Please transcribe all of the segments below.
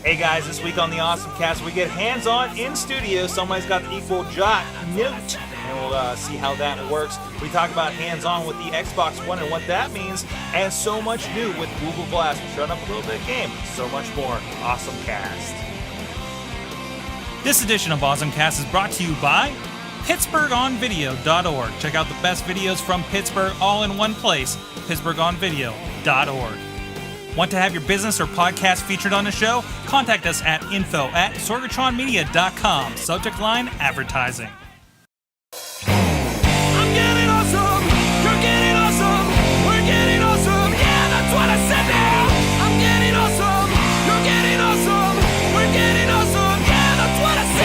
Hey guys, this week on the AwesomeCast, we get hands-on in studio. Somebody's got the equil jot note, and we'll see how that works. We talk about hands-on with the Xbox One and what that means, and so much new with GoogleGlass. We're showing up a little bit of game, so much more. AwesomeCast. This edition of AwesomeCast is brought to you by PittsburghOnVideo.org. Check out the best videos from Pittsburgh all in one place, PittsburghOnVideo.org. Want to have your business or podcast featured on the show? Contact us at info@sorgatronmedia.com. Subject line, advertising. I'm getting awesome, you're getting awesome, we're getting awesome, yeah, that's what I said now. I'm getting awesome, you're getting awesome, we're getting awesome, yeah, that's what I said.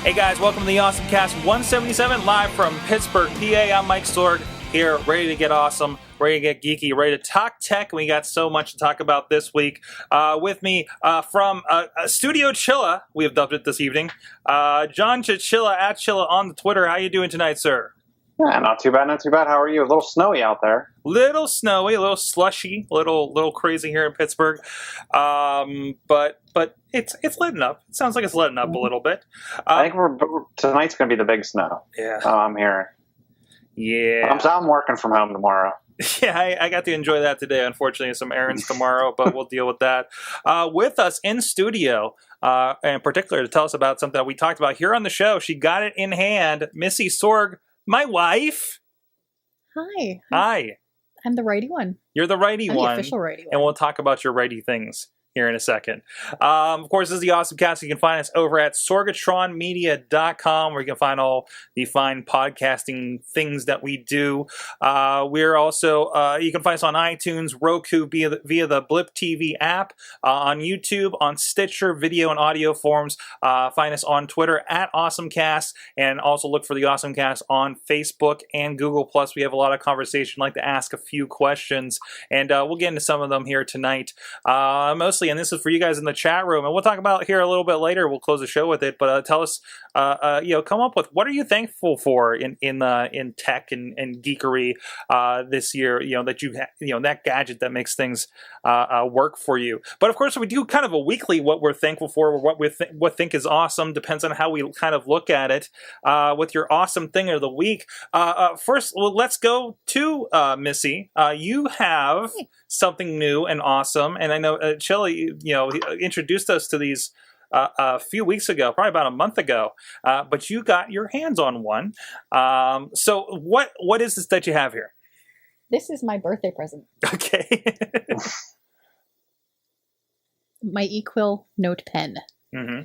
Hey guys, welcome to the AwesomeCast 177, live from Pittsburgh, PA. I'm Mike Sorg, here, ready to get awesome, ready to get geeky, ready to talk tech. We got so much to talk about this week. With me from Studio Chilla, we have dubbed it this evening, John Chichilla, at Chilla on the Twitter. How you doing tonight, sir? Yeah, not too bad, not too bad. How are you? A little snowy out there. Little snowy, a little slushy, a little crazy here in Pittsburgh, but it's letting up. It sounds like it's letting up a little bit. I think tonight's going to be the big snow. Yeah, I'm hearing. Yeah, I'm working from home tomorrow. Yeah, I got to enjoy that today. Unfortunately, some errands tomorrow, but we'll deal with that. With us in studio, and in particular to tell us about something that we talked about here on the show. She got it in hand. Missy Sorg, my wife. Hi. Hi. I'm the righty one. You're the righty I'm one. the official righty one. And we'll talk about your righty things here in a second. Of course, this is the AwesomeCast. You can find us over at sorgatronmedia.com, where you can find all the fine podcasting things that we do. We're also, you can find us on iTunes, Roku, via the Blip TV app, on YouTube, on Stitcher, video and audio forms. Find us on Twitter at AwesomeCast, and also look for the AwesomeCast on Facebook and Google+. We have a lot of conversation, like to ask a few questions, and we'll get into some of them here tonight. Mostly, and this is for you guys in the chat room, and we'll talk about it here a little bit later. We'll close the show with it, but tell us, come up with what are you thankful for in tech and geekery this year? That you that gadget that makes things work for you. But of course, we do kind of a weekly what we're thankful for, or what we think is awesome. Depends on how we kind of look at it. With your awesome thing of the week, first, well, let's go to Missy. You have something new and awesome, and I know Chilla, introduced us to these a few weeks ago, probably about a month ago, but you got your hands on one. So what is this that you have here? This is my birthday present. Okay. My equil note pen. Mm-hmm.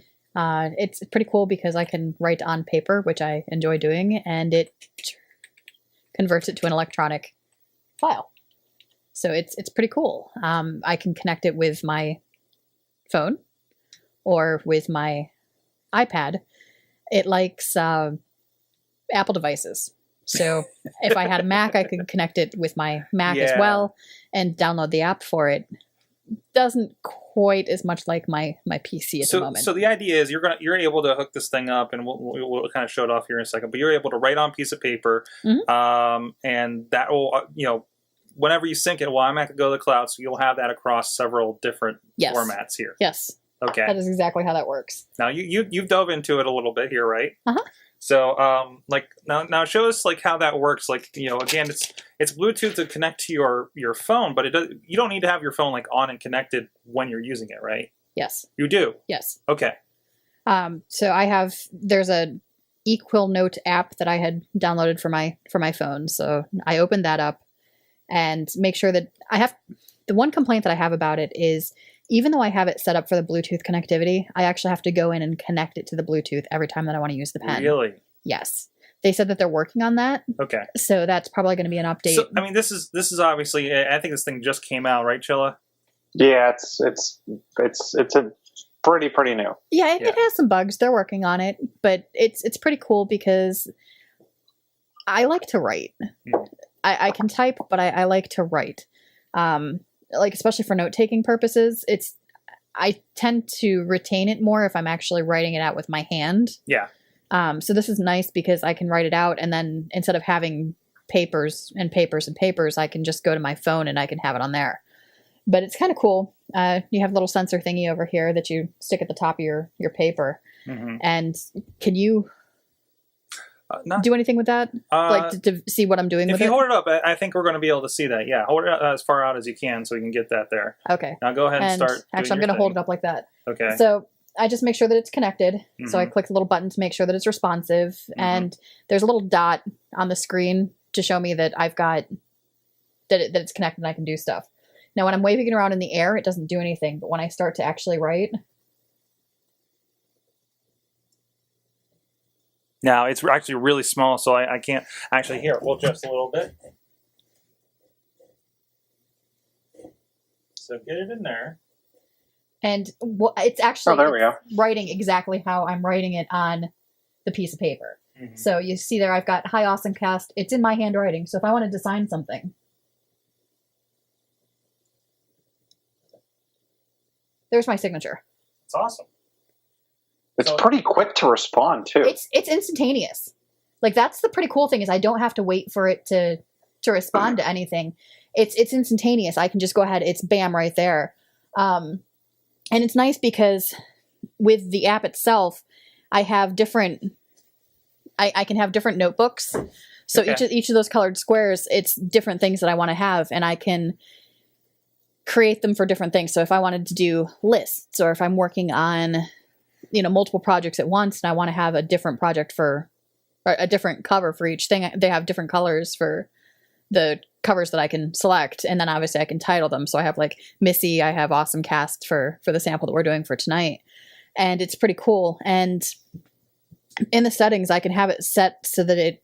It's pretty cool because I can write on paper, which I enjoy doing, and it converts it to an electronic file. So it's pretty cool. I can connect it with my phone or with my iPad. It likes Apple devices. So if I had a Mac, I could connect it with my Mac as well and download the app for it. Doesn't quite as much like my PC at the moment. So the idea is you're able to hook this thing up, and we'll kind of show it off here in a second. But you're able to write on a piece of paper, and that will whenever you sync it, I'm going to go to the cloud, so you'll have that across several different formats here. Yes. Okay. That is exactly how that works. Now you've dove into it a little bit here, right? Uh-huh. So now show us how that works. Again, it's Bluetooth to connect to your phone, but you don't need to have your phone on and connected when you're using it, right? Yes. You do? Yes. Okay. So there's a equil note app that I had downloaded for my phone. So I opened that up and make sure that the one complaint that I have about it is, even though I have it set up for the Bluetooth connectivity, I actually have to go in and connect it to the Bluetooth every time that I want to use the pen. Really? Yes. They said that they're working on that. Okay. So that's probably going to be an update. So, this is obviously, I think this thing just came out, right, Chilla? Yeah, it's a pretty new. Yeah, it has some bugs. They're working on it, but it's pretty cool because I like to write. Mm. I can type, but I like to write. Especially for note-taking purposes, I tend to retain it more if I'm actually writing it out with my hand. Yeah. So this is nice because I can write it out, and then instead of having papers and papers and papers, I can just go to my phone and I can have it on there. But it's kind of cool. You have a little sensor thingy over here that you stick at the top of your paper. Mm-hmm. And can you do anything with that? Like to see what I'm doing with it? If you hold it up, I think we're going to be able to see that. Yeah, hold it as far out as you can so you can get that there. Okay. Now go ahead and start. Actually, I'm going to hold it up like that. Okay. So I just make sure that it's connected. Mm-hmm. So I click the little button to make sure that it's responsive. Mm-hmm. And there's a little dot on the screen to show me that I've got, that it's connected and I can do stuff. Now, when I'm waving it around in the air, it doesn't do anything. But when I start to actually write... Now, it's actually really small, so I can't actually hear it. We'll adjust a little bit. So get it in there. And it's actually there we go. writing exactly how I'm writing it on the piece of paper. Mm-hmm. So you see there, I've got, "Hi, AwesomeCast." It's in my handwriting. So if I wanted to sign something... There's my signature. It's awesome. It's pretty quick to respond too. It's instantaneous. Like, that's the pretty cool thing, is I don't have to wait for it to respond to anything. It's instantaneous. I can just go ahead. It's bam right there. And it's nice because with the app itself, I have different. I can have different notebooks. So each of those colored squares, it's different things that I want to have, and I can create them for different things. So if I wanted to do lists, or if I'm working on, multiple projects at once and I want to have a different project or a different cover for each thing, they have different colors for the covers that I can select. And then obviously I can title them. So I have like Missy, I have AwesomeCast for the sample that we're doing for tonight. And it's pretty cool. And in the settings, I can have it set so that it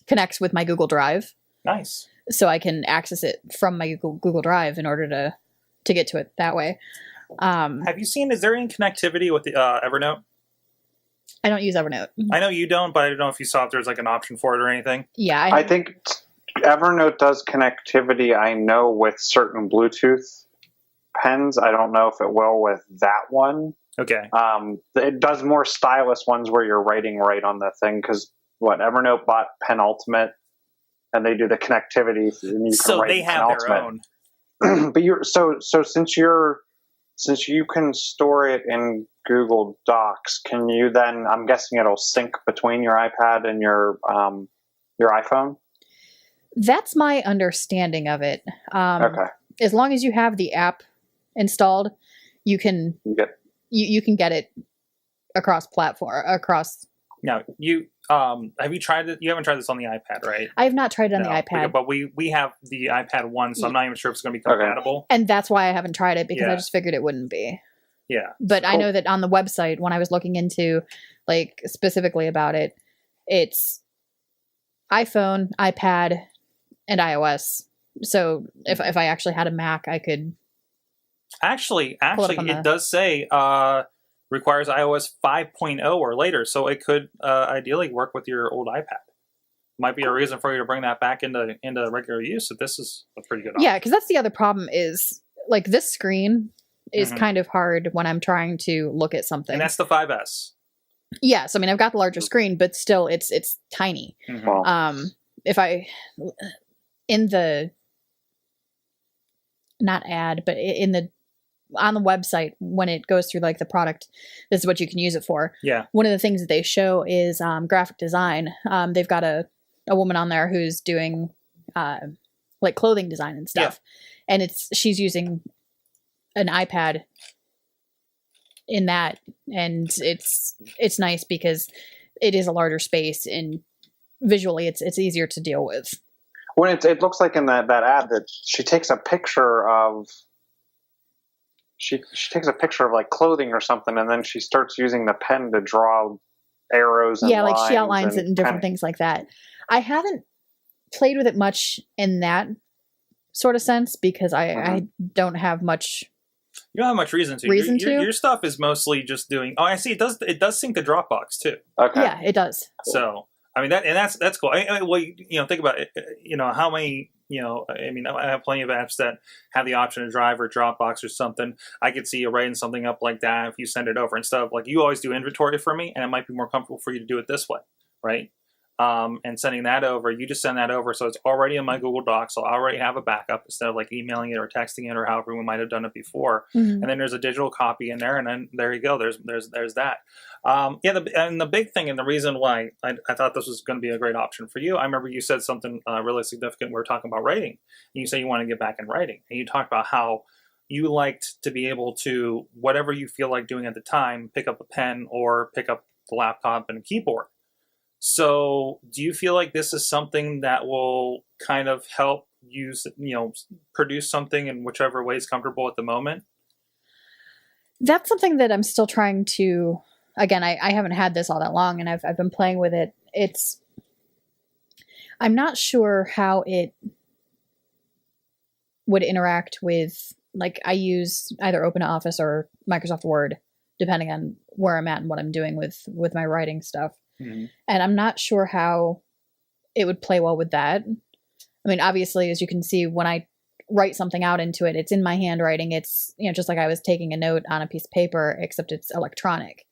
connects with my Google Drive. Nice. So I can access it from my Google Drive in order to get to it that way. Have you seen, is there any connectivity with the Evernote? I don't use Evernote. I know you don't, but I don't know if you saw if there's like an option for it or anything. Yeah. I think Evernote does connectivity, I know, with certain Bluetooth pens. I don't know if it will with that one. Okay. It does more stylus ones where you're writing right on the thing, because Evernote bought Penultimate, and they do the connectivity. And you can write they have Penultimate. their own. But since you can store it in Google Docs, can you then? I'm guessing it'll sync between your iPad and your iPhone. That's my understanding of it. Okay. As long as you have the app installed, you can get it across platform. Now, you have you tried it? You haven't tried this on the iPad, right? I have not tried it on the iPad. But we have the iPad 1, so I'm not even sure if it's going to be compatible. And that's why I haven't tried it, because I just figured it wouldn't be. Yeah. But I know that on the website, when I was looking into specifically about it, it's iPhone, iPad, and iOS. So if I actually had a Mac, I could Actually, it does say requires iOS 5.0 or later, so it could ideally work with your old iPad. Might be a reason for you to bring that back into regular use. So this is a pretty good option. Yeah, because that's the other problem is, this screen is kind of hard when I'm trying to look at something. And that's the 5S. Yes, I've got the larger screen, but still it's tiny. Mm-hmm. If I in the not ad, but on the website, when it goes through the product, this is what you can use it for. Yeah. One of the things that they show is graphic design. They've got a woman on there who's doing clothing design and stuff. Yeah. And she's using an iPad in that, and it's nice because it is a larger space and visually it's easier to deal with. When it looks like in that ad that she takes a picture of she takes a picture of clothing or something, and then she starts using the pen to draw arrows and lines. She outlines it and different things like that. I haven't played with it much in that sort of sense because I don't have much. You don't have much reason to. Your stuff is mostly just doing. Oh, I see. It does sync to Dropbox too. Okay. Yeah, it does. So that's cool. Think about it. How many. I have plenty of apps that have the option to Drive or Dropbox or something. I could see you writing something up like that if you send it over and stuff. You always do inventory for me, and it might be more comfortable for you to do it this way, right? and sending that over. You just send that over, so it's already in my Google Docs. So I already have a backup instead of like emailing it or texting it or however we might have done it before. Mhm. And then there's a digital copy in there, and then there you go. There's that. And the big thing and the reason why I thought this was going to be a great option for you, I remember you said something really significant. We were talking about writing, and you say you want to get back in writing, and you talked about how you liked to be able to, whatever you feel like doing at the time, pick up a pen or pick up the laptop and a keyboard. So do you feel like this is something that will kind of help you, produce something in whichever way is comfortable at the moment? That's something that I'm still trying to, again, I haven't had this all that long, and I've been playing with it. I'm not sure how it would interact with, like, I use either OpenOffice or Microsoft Word, depending on where I'm at and what I'm doing with my writing stuff. Mm-hmm. And I'm not sure how it would play well with that. I mean, obviously, as you can see, when I write something out into it, it's in my handwriting. It's, just like I was taking a note on a piece of paper, except it's electronic.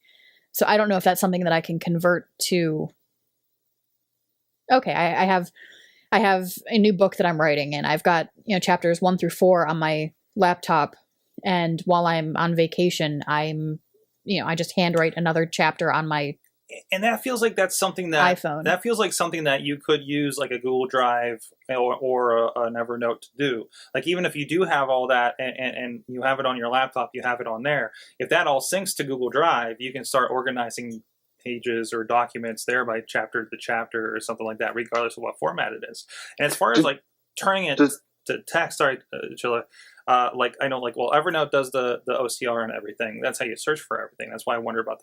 So I don't know if that's something that I can convert to. Okay, I have a new book that I'm writing, and I've got, chapters 1 through 4 on my laptop. And while I'm on vacation, I just handwrite another chapter on my And that feels like that's something that iPhone. That feels like something that you could use like a Google Drive or an Evernote to do. Like even if you do have all that and you have it on your laptop, you have it on there. If that all syncs to Google Drive, you can start organizing pages or documents there by chapter to chapter or something like that, regardless of what format it is. And as far as like turning it to text, sorry, Chilla. Like I know, like Evernote does the OCR and everything. That's how you search for everything. That's why I wonder about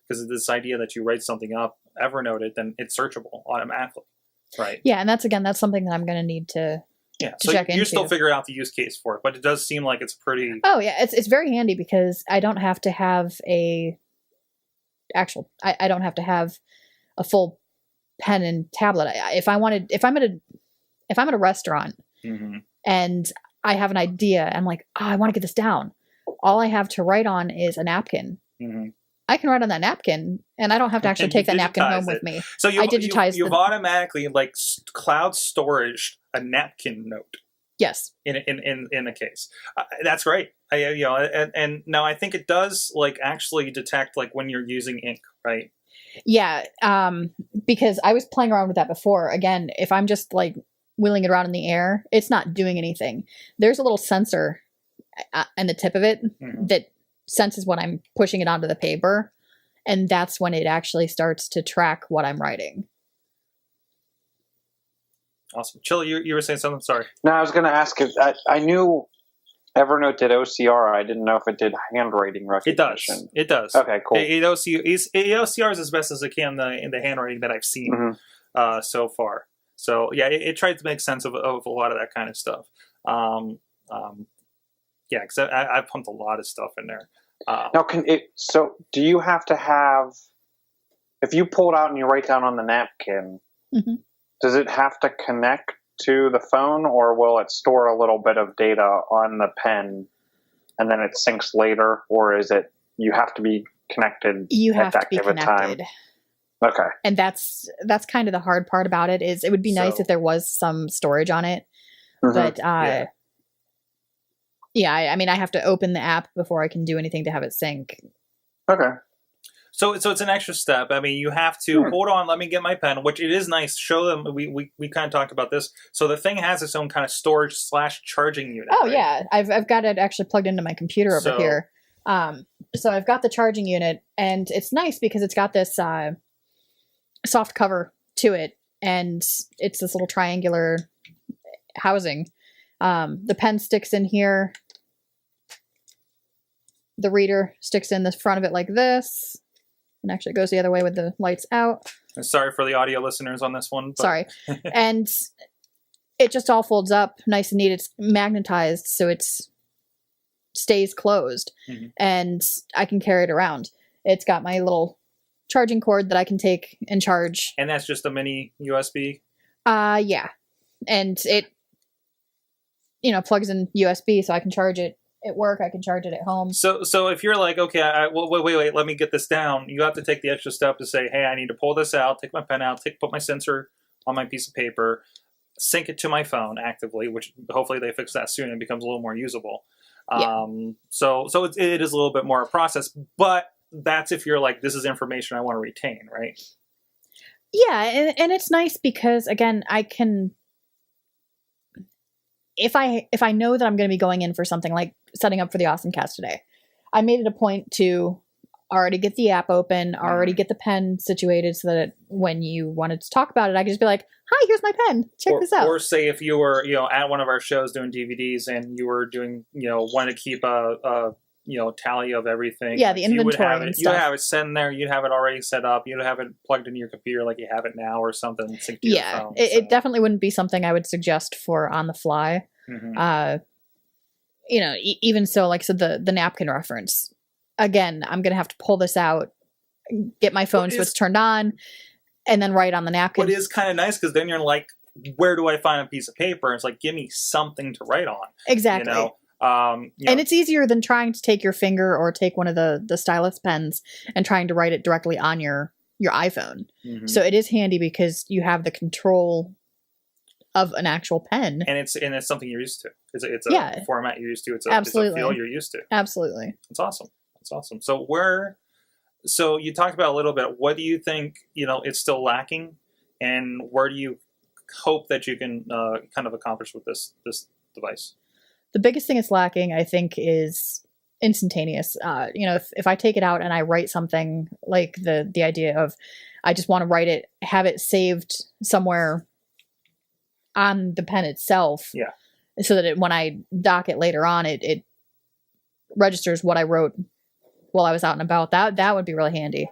because of this idea that you write something up, Evernote it, then it's searchable automatically, right? Yeah, and that's something that I'm going to need to so check you're into. still figuring out the use case for it, but it does seem like it's pretty. Oh yeah, it's very handy because I don't have to have I don't have to have a full pen and tablet. If I'm at a restaurant Mm-hmm. and I have an idea, I'm like, I want to get this down. All I have to write on is a napkin. Mm-hmm. I can write on that napkin, and I don't have to actually take that napkin home with me. So you've the automatically like cloud storage a napkin note. Yes. In a case, that's great. And now I think it does like actually detect like when you're using ink, right? Yeah. Because I was playing around with that before. Again, if I'm just like wheeling it around in the air, it's not doing anything. There's a little sensor on the tip of it that senses when I'm pushing it onto the paper, and that's when it actually starts to track what I'm writing. Awesome. Chilla, you were saying something? Sorry. No, I was going to ask if I knew Evernote did OCR. I didn't know if it did handwriting recognition. It does. Okay, cool. It OCRs as best as it can in the handwriting that I've seen so far. So yeah, it tried to make sense of a lot of that kind of stuff. Yeah, because I pumped a lot of stuff in there. Now, so do you have to have, if you pull it out and you write down on the napkin, does it have to connect to the phone, or will it store a little bit of data on the pen and then it syncs later, or is it you have to be connected You have at that to be given connected. time? Okay. And that's kind of the hard part about it. Is it would be nice if there was some storage on it, but yeah, I mean, I have to open the app before I can do anything to have it sync. Okay. So it's an extra step. I mean, you have to hold on. Let me get my pen, which it is nice. Show them. We kind of talked about this. So the thing has its own kind of storage / charging unit. Oh right? Yeah, I've got it actually plugged into my computer over here. So I've got the charging unit, and it's nice because it's got this soft cover to it, and it's this little triangular housing. The pen sticks in here. The reader sticks in the front of it like this. And actually it goes the other way with the lights out. Sorry for the audio listeners on this one. But... Sorry. And it just all folds up nice and neat. It's magnetized, so it stays closed. And I can carry it around. It's got my little charging cord that I can take and charge. And that's just a mini USB? Yeah. And it, plugs in USB, so I can charge it at work. I can charge it at home. So if you're like, okay, wait, let me get this down. You have to take the extra step to say, hey, I need to pull this out, take my pen out, put my sensor on my piece of paper, sync it to my phone actively, which hopefully they fix that soon and it becomes a little more usable. Yeah. So it is a little bit more a process, but that's if you're like, this is information I want to retain, right? Yeah, and it's nice because, again, I can, if I know that I'm going to be going in for something like setting up for the AwesomeCast today, I made it a point to already get the app open, already get the pen situated so that when you wanted to talk about it, I could just be like, hi, here's my pen. Check this out. Or say if you were, at one of our shows doing DVDs and you were doing, wanted to keep a tally of everything. Yeah, the inventory and stuff. You would have it sent there. You'd have it already set up. You'd have it plugged into your computer like you have it now or something. Synced to your phone, it definitely wouldn't be something I would suggest for on the fly. Mm-hmm. Even so, like, so the napkin reference. Again, I'm going to have to pull this out, get my phone so it's turned on, and then write on the napkin. What is kind of nice, because then you're like, where do I find a piece of paper? It's like, give me something to write on. Exactly. And it's easier than trying to take your finger or take one of the stylus pens and trying to write it directly on your iPhone. Mm-hmm. So it is handy because you have the control of an actual pen. And it's something you're used to. It's a format you're used to. It's a feel you're used to. Absolutely. It's awesome. It's awesome. So you talked about a little bit, what do you think, it's still lacking, and where do you hope that you can kind of accomplish with this device? The biggest thing it's lacking, I think, is instantaneous. If I take it out and I write something, like the idea of, I just want to write it, have it saved somewhere on the pen itself. Yeah. So that when I dock it later on, it registers what I wrote while I was out and about. That would be really handy.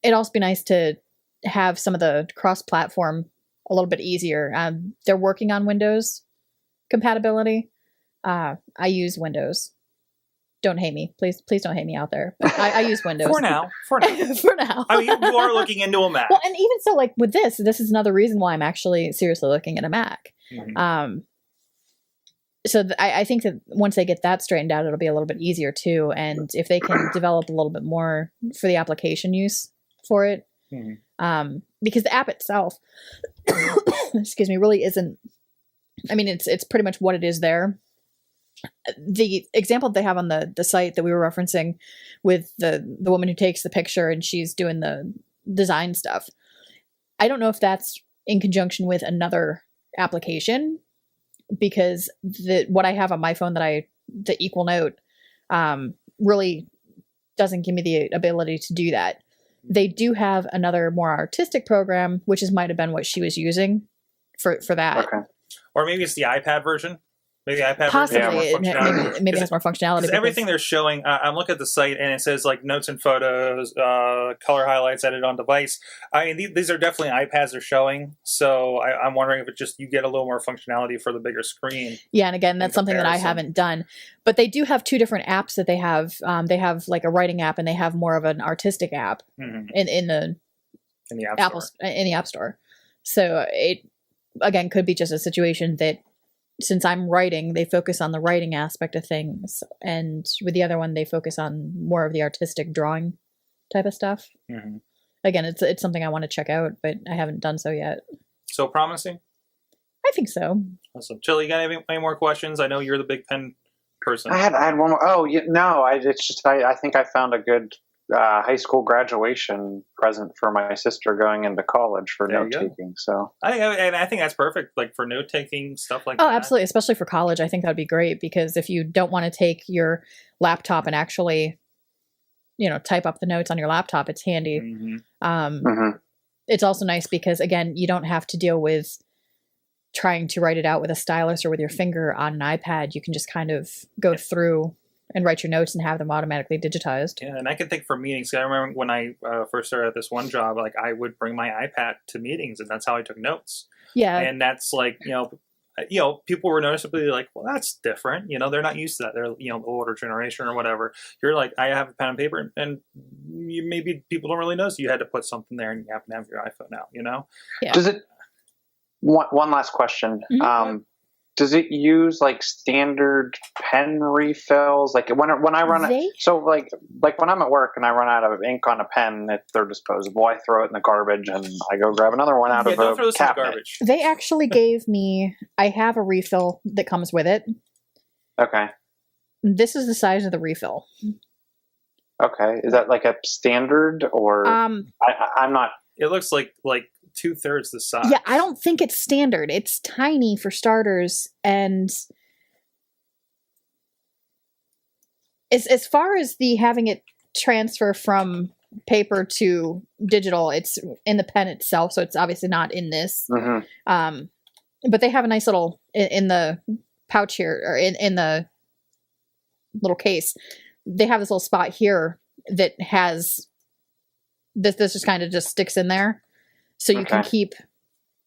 It'd also be nice to have some of the cross-platform a little bit easier. They're working on Windows compatibility. I use Windows. Don't hate me. Please don't hate me out there. But I use Windows. For now. For now. I mean, you are looking into a Mac. Well, and even so, like with this is another reason why I'm actually seriously looking at a Mac. Mm-hmm. So I think that once they get that straightened out, it'll be a little bit easier too. And if they can develop a little bit more for the application use for it, because the app itself, excuse me, really isn't. I mean, it's pretty much what it is there. The example they have on the site that we were referencing with the woman who takes the picture and she's doing the design stuff, I don't know if that's in conjunction with another application, because what I have on my phone the equil note really doesn't give me the ability to do that. They do have another more artistic program, which might have been what she was using for that. Okay. Or maybe it's the iPad version. Maybe the iPad Possibly, version has more functionality. maybe it has more functionality. Because everything they're showing, I'm looking at the site and it says like notes and photos, color highlights, edit on device. I mean, these are definitely iPads they're showing. So I'm wondering if it just, you get a little more functionality for the bigger screen. Yeah, and again, that's something that I haven't done. But they do have two different apps that they have. They have like a writing app and they have more of an artistic app in the App Store. So it, again, could be just a situation that, since I'm writing, they focus on the writing aspect of things, and with the other one, they focus on more of the artistic drawing type of stuff. Mm-hmm. Again, it's something I want to check out, but I haven't done so yet. So promising? I think so. Awesome. Chili, you got any more questions? I know you're the big pen person. I had one more. Oh, no, it's just I think I found a good high school graduation present for my sister going into college for note taking. So I think that's perfect, like for note taking stuff like that. Oh, absolutely, especially for college. I think that would be great, because if you don't want to take your laptop and actually, type up the notes on your laptop, it's handy. Mm-hmm. It's also nice because, again, you don't have to deal with trying to write it out with a stylus or with your finger on an iPad. You can just kind of go through and write your notes and have them automatically digitized. Yeah, and I can think for meetings. I remember when I first started at this one job, like I would bring my iPad to meetings, and that's how I took notes. Yeah, and that's like people were noticeably like, well, that's different. They're not used to that. They're the older generation or whatever. You're like, I have a pen and paper, and maybe people don't really notice you had to put something there, and you happen to have your iPhone out. Yeah. Does it? One last question. Mm-hmm. does it use like standard pen refills? Like when I run it, so like when I'm at work and I run out of ink on a pen, if they're disposable, I throw it in the garbage and I go grab another one out of don't throw the this in the cabinet. garbage. They actually gave me. I have a refill that comes with it. Okay. This is the size of the refill. Okay. Is that like a standard or? I'm not. It looks like 2/3 the size. Yeah, I don't think it's standard. It's tiny for starters, and as far as the having it transfer from paper to digital, it's in the pen itself, so it's obviously not in this. Mm-hmm. But they have a nice little in the pouch here, or in the little case. They have this little spot here that has this just kind of just sticks in there. So you can keep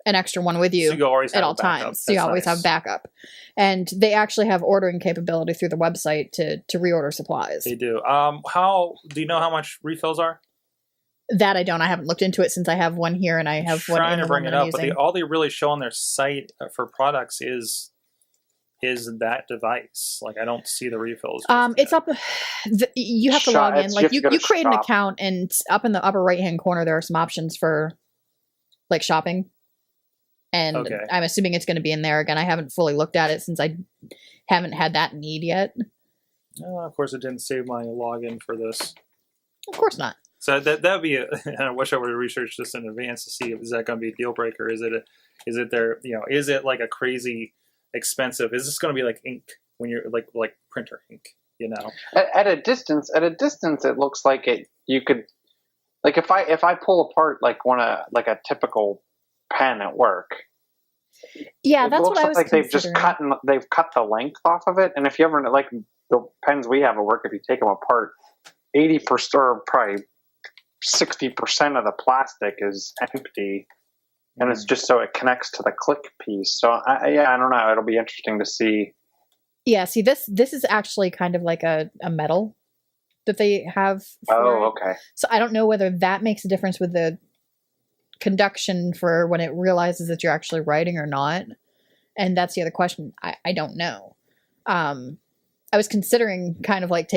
an extra one with you, at all times. So you always have backup. And they actually have ordering capability through the website to reorder supplies. They do. How do you know how much refills are? That I don't. I haven't looked into it since I have one here and I have one. Trying to bring it up, using. but all they really show on their site for products is that device. Like I don't see the refills. It's up. You have to log in. Like you create an account, and up in the upper right hand corner there are some options for like shopping. And I'm assuming it's going to be in there again. I haven't fully looked at it since I haven't had that need yet. Of course, it didn't save my login for this. Of course not. So that would be. I wish I would have researched this in advance to see is that going to be a deal breaker. Is it there? Is it like a crazy expensive? Is this going to be like ink when you're like printer ink? At a distance, it looks like it. You could like if I pull apart like a typical pen at work. Yeah, that's what I was. Like they've cut the length off of it, and if you ever like the pens we have at work, if you take them apart, 80% or probably 60% of the plastic is empty, and it's just so it connects to the click piece. So I don't know. It'll be interesting to see. Yeah, see this is actually kind of like a metal that they have. Okay. So I don't know whether that makes a difference with the conduction for when it realizes that you're actually writing or not. And that's the other question. I don't know. I was considering kind of like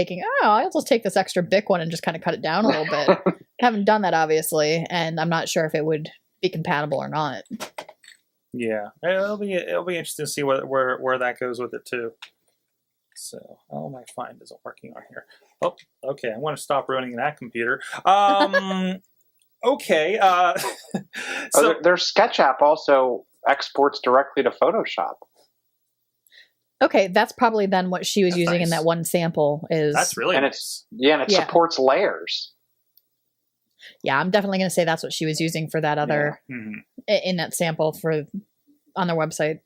I'll just take this extra Bic one and just kind of cut it down a little bit. Haven't done that obviously, and I'm not sure if it would be compatible or not. Yeah, it'll be interesting to see where that goes with it too. So, my find isn't working on here. Oh, okay. I want to stop ruining that computer. Okay. So their Sketch app also exports directly to Photoshop. Okay, that's probably then what she was using nice. in that one sample is. That's really nice. It supports layers. Yeah, I'm definitely going to say that's what she was using for that other in that sample on their website.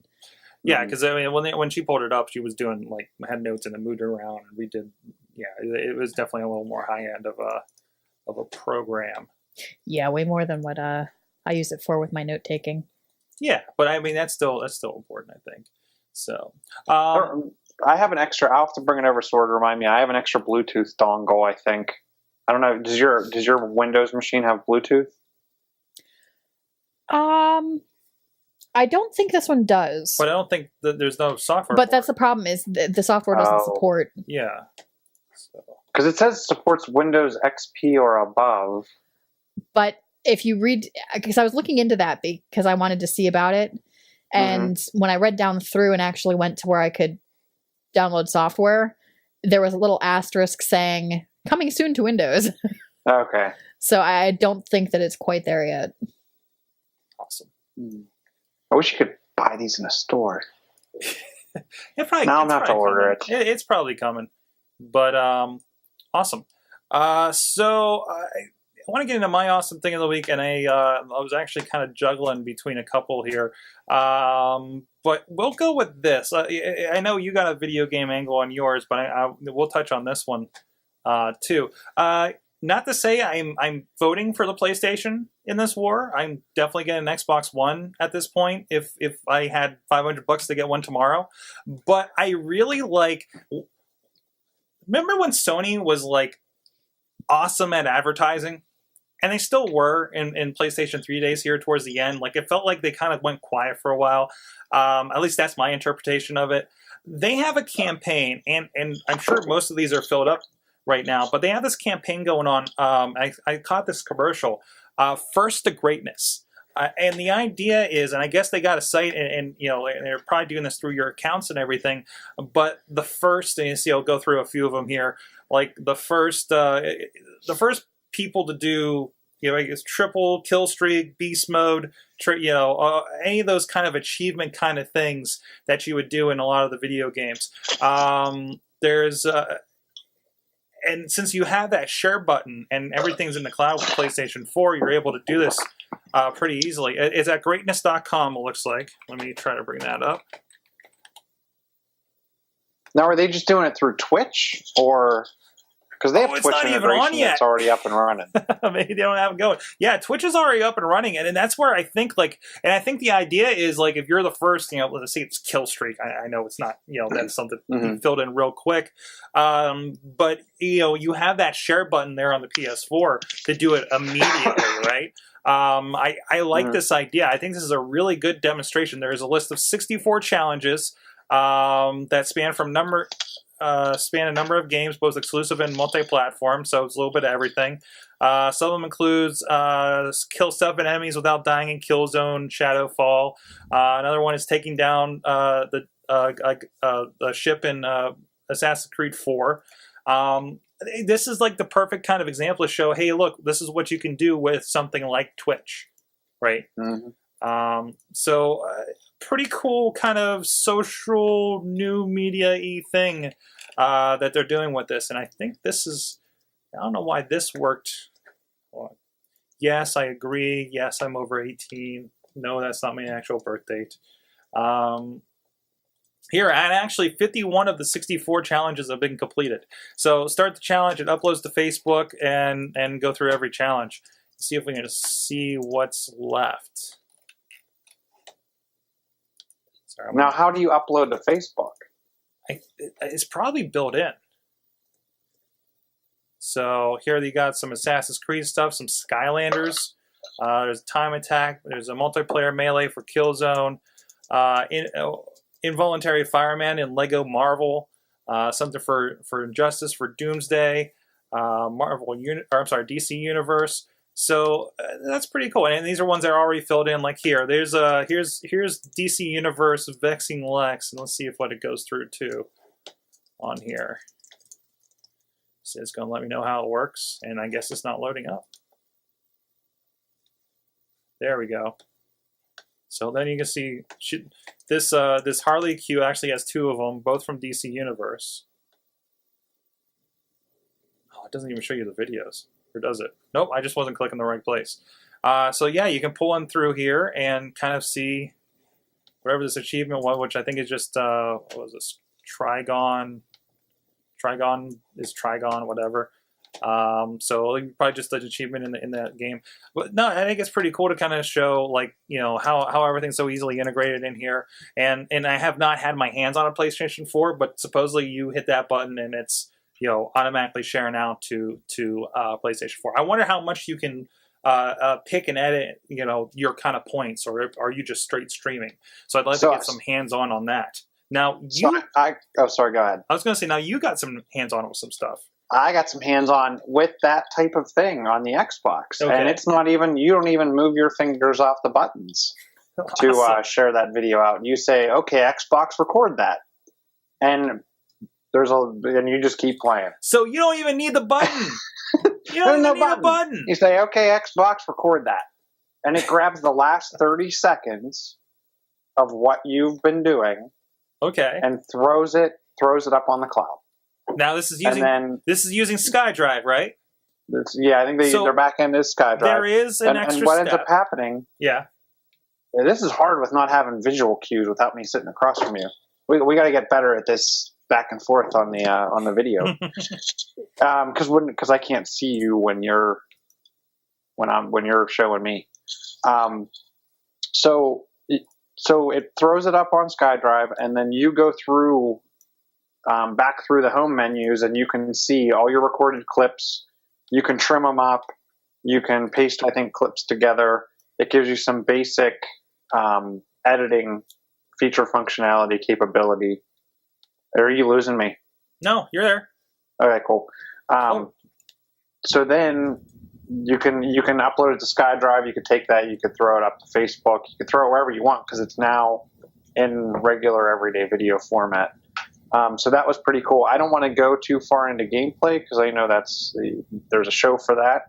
Yeah, because I mean, when she pulled it up, she was doing had notes and moved around, and we did. Yeah, it was definitely a little more high end of a program. Yeah, way more than what I use it for with my note taking. Yeah, but I mean that's still important, I think. So I have an extra. I'll have to bring it over. Sorg, remind me. I have an extra Bluetooth dongle. I think. I don't know. Does your Windows machine have Bluetooth? I don't think this one does. But I don't think that there's no software. But that's the problem is the software doesn't support. Yeah. Because it says it supports Windows XP or above. But if you read, because I was looking into that because I wanted to see about it. And when I read down through and actually went to where I could download software, there was a little asterisk saying, coming soon to Windows. Okay. So I don't think that it's quite there yet. Awesome. I wish you could buy these in a store. Now I'm going to have to order it. It's probably coming. But awesome. So I want to get into my awesome thing of the week, and I was actually kind of juggling between a couple here. But we'll go with this. I know you got a video game angle on yours, but we'll touch on this one too. Not to say I'm voting for the PlayStation in this war. I'm definitely getting an XboxOne at this point if I had $500 to get one tomorrow. But I really remember when Sony was awesome at advertising? and they still were in PlayStation 3 days here towards the end. Like, it felt like they kind of went quiet for a while. At least that's my interpretation of it. They have a campaign, and I'm sure most of these are filled up right now, but they have this campaign going on. I caught this commercial, First to Greatness. And the idea is, and I guess they got a site, and they're probably doing this through your accounts and everything. But the first, and you see, I'll go through a few of them here. Like the first people to do, I guess triple kill streak, beast mode, any of those kind of achievement kind of things that you would do in a lot of the video games. There's and since you have that share button and everything's in the cloud with PlayStation 4, you're able to do this pretty easily. It's at greatness.com, it looks like. Let me try to bring that up. Now, are they just doing it through Twitch? Or... Because they have Twitch integration that's already up and running. Maybe they don't have it going. Yeah, Twitch is already up and running, and that's where I think, and I think the idea is, if you're the first, let's say it's kill streak. I know it's not, that's something filled in real quick. But, you have that share button there on the PS4 to do it immediately, right? I like this idea. I think this is a really good demonstration. There is a list of 64 challenges that span a number of games, both exclusive and multi-platform, so it's a little bit of everything. Some of them includes kill 7 enemies without dying in Killzone, Shadowfall. Another one is taking down the ship in Assassin's Creed 4. This is like the perfect kind of example to show, hey, look, this is what you can do with something like Twitch, right? Mm-hmm. So pretty cool kind of social new media-y thing that they're doing with this. And I think this is, I don't know why this worked. Yes, I agree. Yes, I'm over 18. No, that's not my actual birth date. Here, and actually 51 of the 64 challenges have been completed. So start the challenge, it uploads to Facebook, and go through every challenge. See if we can just see what's left. Sorry, now, how do you upload to Facebook? It's probably built in. So here you got some Assassin's Creed stuff, some Skylanders. There's Time Attack. There's a multiplayer melee for Killzone. Involuntary Fireman in Lego Marvel. Something for Injustice, for Doomsday. DC Universe. So that's pretty cool, and these are ones that are already filled in. Like here, here's DC Universe Vexing Lex, and let's see what it goes through too on here. So it's going to let me know how it works, and I guess it's not loading up. There we go. So then you can see this Harley Q actually has 2 of them, both from DC Universe. Oh, it doesn't even show you the videos. Or does it? Nope, I just wasn't clicking the right place. So yeah, you can pull in through here and kind of see whatever this achievement was, which I think is just, what was this? Trigon is Trigon, whatever. So probably just an achievement in that game. But no, I think it's pretty cool to kind of show how everything's so easily integrated in here. And I have not had my hands on a PlayStation 4, but supposedly you hit that button and it's automatically sharing out to PlayStation 4. I wonder how much you can pick and edit, your kind of points, or are you just straight streaming? So I'd like to get some hands-on on that. Now, sorry, go ahead. I was going to say, now you got some hands-on with some stuff. I got some hands-on with that type of thing on the Xbox. Okay. And it's not even, you don't even move your fingers off the buttons to share that video out. You say, okay, Xbox, record that. And and you just keep playing. So you don't even need the button. You don't even need a button. You say, okay, Xbox, record that. And it grabs the last 30 seconds of what you've been doing. Okay. And throws it up on the cloud. Now this is using SkyDrive, right? I think their back end is SkyDrive. There is an extra and what step. Ends up happening? Yeah. This is hard with not having visual cues without me sitting across from you. We got to get better at this back and forth on the video, because I can't see you when you're showing me. So it throws it up on SkyDrive, and then you go through back through the home menus, and you can see all your recorded clips. You can trim them up. You can paste, I think, clips together. It gives you some basic editing feature functionality capability. Are you losing me? No, you're there. Okay, cool. So then you can upload it to SkyDrive. You could take that. You could throw it up to Facebook. You could throw it wherever you want because it's now in regular everyday video format. So that was pretty cool. I don't want to go too far into gameplay because I know there's a show for that,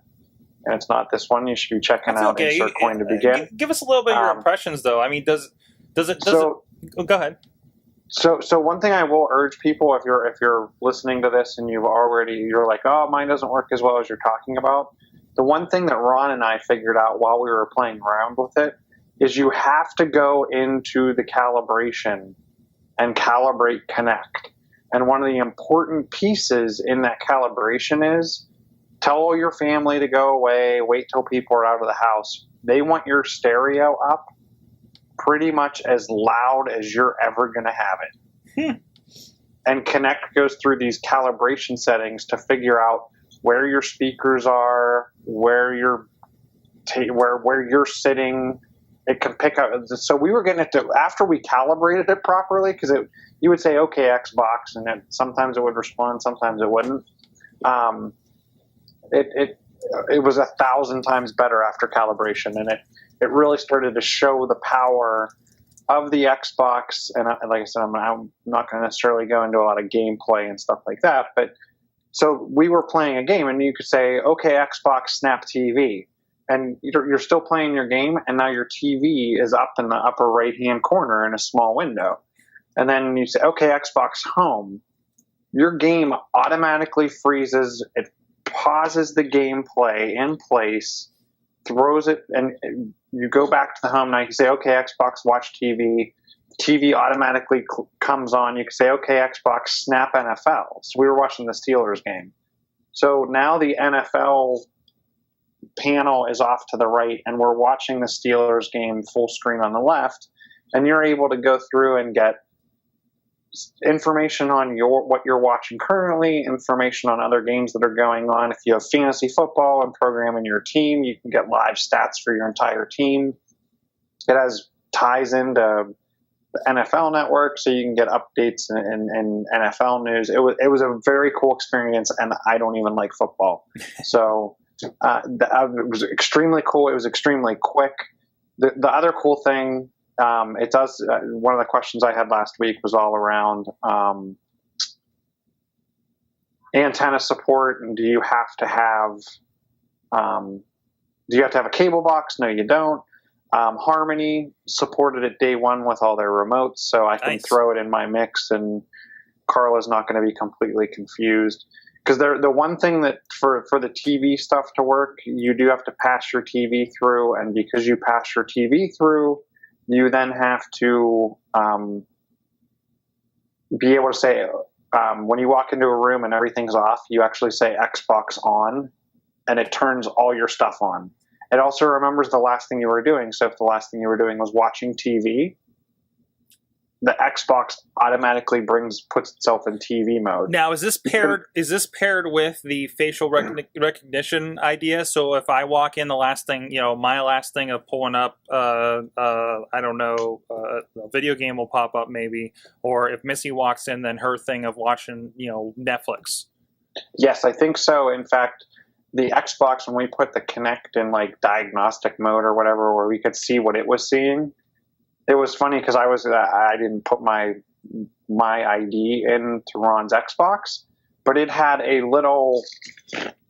and it's not this one. You should be checking out Insert Coin to begin. Give us a little bit of your impressions, though. I mean, does it? Oh, go ahead. So one thing I will urge people, if you're listening to this and you're like, oh, mine doesn't work as well as you're talking about. The one thing that Ron and I figured out while we were playing around with it is you have to go into the calibration and calibrate Connect. And one of the important pieces in that calibration is tell all your family to go away, wait till people are out of the house. They want your stereo up pretty much as loud as you're ever going to have it. And Connect goes through these calibration settings to figure out where your speakers are, where you're sitting. It can pick up. So we were getting it to, after we calibrated it properly, because you would say, okay, Xbox, and sometimes it would respond, sometimes it wouldn't. It was 1,000 times better after calibration, and it really started to show the power of the Xbox. And like I said, I'm not going to necessarily go into a lot of gameplay and stuff like that. But so we were playing a game, and you could say, okay, Xbox, snap TV. And you're still playing your game, and now your TV is up in the upper right-hand corner in a small window. And then you say, okay, Xbox Home. Your game automatically freezes. It pauses the gameplay in place, throws it, and you go back to the home. Now you can say, okay, Xbox Watch TV. TV automatically comes on. You can say, okay, Xbox Snap NFL. So we were watching the Steelers game. So now the NFL panel is off to the right, and we're watching the Steelers game full screen on the left, and you're able to go through and get information on what you're watching currently, information on other games that are going on. If you have fantasy football and programming your team, you can get live stats for your entire team. It ties into the NFL network, so you can get updates and NFL news. It was a very cool experience, and I don't even like football, so it was extremely cool. It was extremely quick. The other cool thing, it does. One of the questions I had last week was all around antenna support. And do you have to have a cable box? No, you don't. Harmony supported it day one with all their remotes, so I can throw it in my mix, and Carla's not going to be completely confused. Because the one thing that for the TV stuff to work, you do have to pass your TV through, and because you pass your TV through, you then have to be able to say, when you walk into a room and everything's off, you actually say Xbox on, and it turns all your stuff on. It also remembers the last thing you were doing. So if the last thing you were doing was watching TV, the Xbox automatically puts itself in TV mode. Now, is this paired with the facial recognition idea? So if I walk in, the last thing, my last thing of pulling up, I don't know, a video game will pop up maybe, or if Missy walks in, then her thing of watching, Netflix. Yes, I think so. In fact, the Xbox, when we put the Kinect in like diagnostic mode or whatever, where we could see what it was seeing. It was funny because I didn't put my ID into Ron's Xbox, but it had a little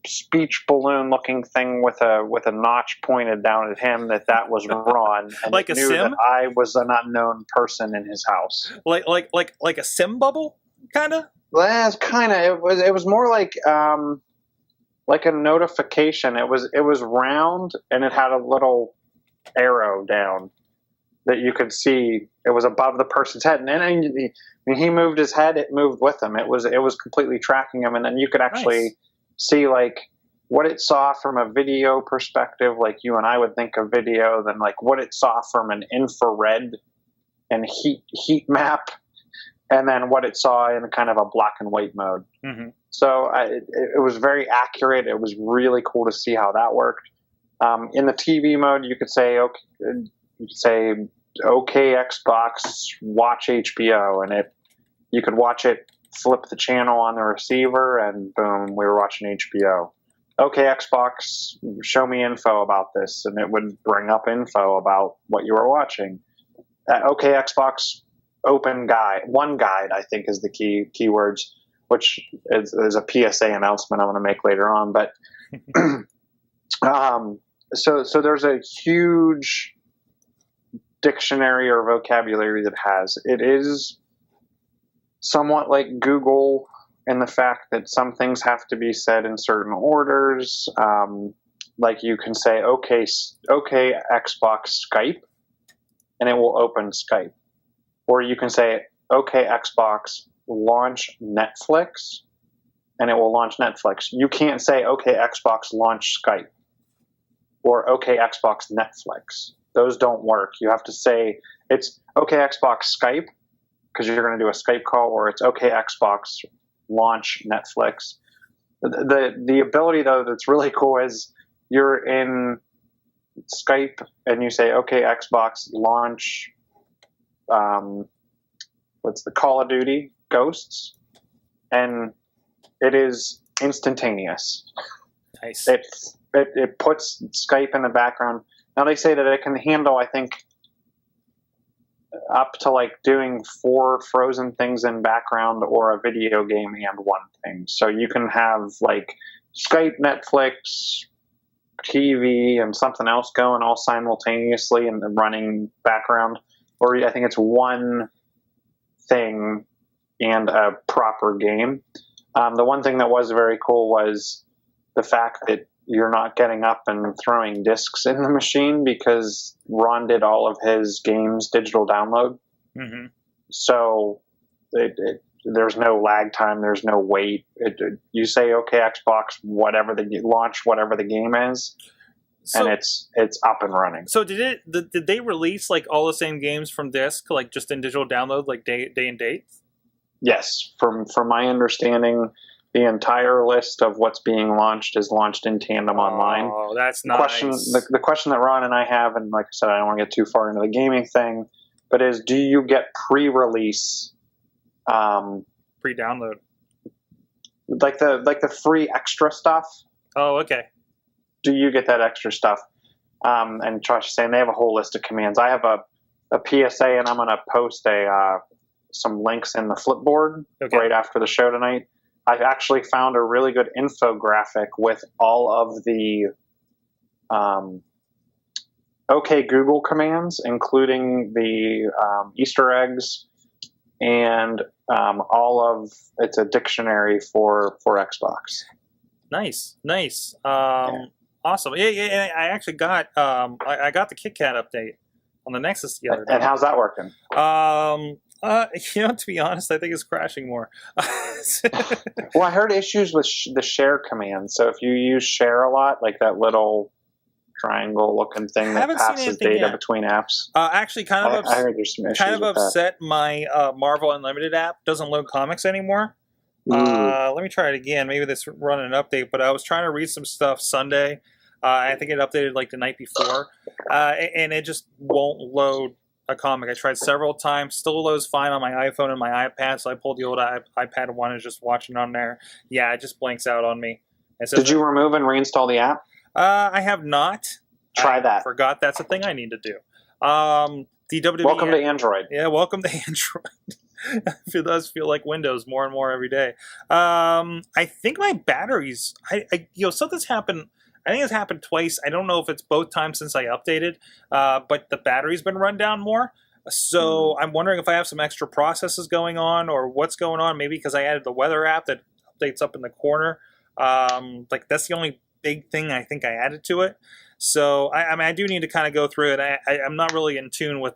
speech balloon looking thing with a notch pointed down at him that was Ron, and like it a knew sim? that I was an unknown person in his house. Like a sim bubble, kind of. Well, kind of. It was more like a notification. It was round, and it had a little arrow down that you could see. It was above the person's head, and then when he moved his head, it moved with him. It was completely tracking him, and then you could actually see like what it saw from a video perspective, like you and I would think of video, then like what it saw from an infrared and heat map, and then what it saw in kind of a black and white mode. Mm-hmm. So it was very accurate. It was really cool to see how that worked. In the TV mode, you could say, okay, Xbox, watch HBO, and you could watch it, flip the channel on the receiver, and boom, we were watching HBO. Okay, Xbox, show me info about this, and it would bring up info about what you were watching. Okay, Xbox, open guide. One guide, I think, is the keywords, which is a PSA announcement I'm going to make later on. But so there's a huge dictionary or vocabulary that it is somewhat like Google in the fact that some things have to be said in certain orders. Like you can say, okay, Xbox Skype, and it will open Skype. Or you can say, okay, Xbox, launch Netflix, and it will launch Netflix. You can't say, okay, Xbox, launch Skype, or okay, Xbox, Netflix. Those don't work. You have to say, it's okay, Xbox, Skype, because you're going to do a Skype call, or it's okay, Xbox, launch Netflix. The ability, though, that's really cool is you're in Skype and you say, okay, Xbox, launch what's the Call of Duty Ghosts, and it is instantaneous. Nice. It puts Skype in the background. Now they say that it can handle, I think, up to like doing 4 frozen things in background or a video game and one thing. So you can have like Skype, Netflix, TV, and something else going all simultaneously in the running background. Or I think it's one thing and a proper game. The one thing that was very cool was the fact that you're not getting up and throwing discs in the machine, because Ron did all of his games digital download. Mm-hmm. So there's no lag time. There's no wait. You say, okay, Xbox, launch whatever the game is. So, and it's up and running. So did they release like all the same games from disc, like just in digital download, like day and date? Yes, from my understanding, the entire list of what's being launched is launched in tandem online. Oh, that's nice. The question that Ron and I have, and like I said, I don't want to get too far into the gaming thing, but is, do you get pre-release, pre-download, like the free extra stuff? Oh, okay. Do you get that extra stuff? And Josh is saying they have a whole list of commands. I have a PSA, and I'm going to post some links in the Flipboard right after the show tonight. I've actually found a really good infographic with all of the OK Google commands, including the Easter eggs, and it's a dictionary for Xbox. Nice. Awesome. Yeah. I actually got I got the KitKat update on the Nexus the other day. And how's that working? To be honest, I think it's crashing more. Well, I heard issues with the share command. So if you use share a lot, like that little triangle-looking thing that passes data between apps. Actually, I heard there's some issues kind of with upset. My Marvel Unlimited app doesn't load comics anymore. Let me try it again. Maybe this running an update, but I was trying to read some stuff Sunday. I think it updated like the night before, and it just won't load a comic. I tried several times, still loads fine on my iPhone and my iPad, so I pulled the old iPad one and just watching on there. Yeah, it just blanks out on me. Did you remove and reinstall the app? I have not. Try that. Forgot that's a thing I need to do. The WWE. Welcome to Android. Yeah, welcome to Android. It does feel like Windows more and more every day. I think my batteries. Something's happened. I think it's happened twice. I don't know if it's both times since I updated, but the battery's been run down more. So I'm wondering if I have some extra processes going on or what's going on. Maybe because I added the weather app that updates up in the corner. That's the only big thing I think I added to it. So I do need to kind of go through it. I'm not really in tune with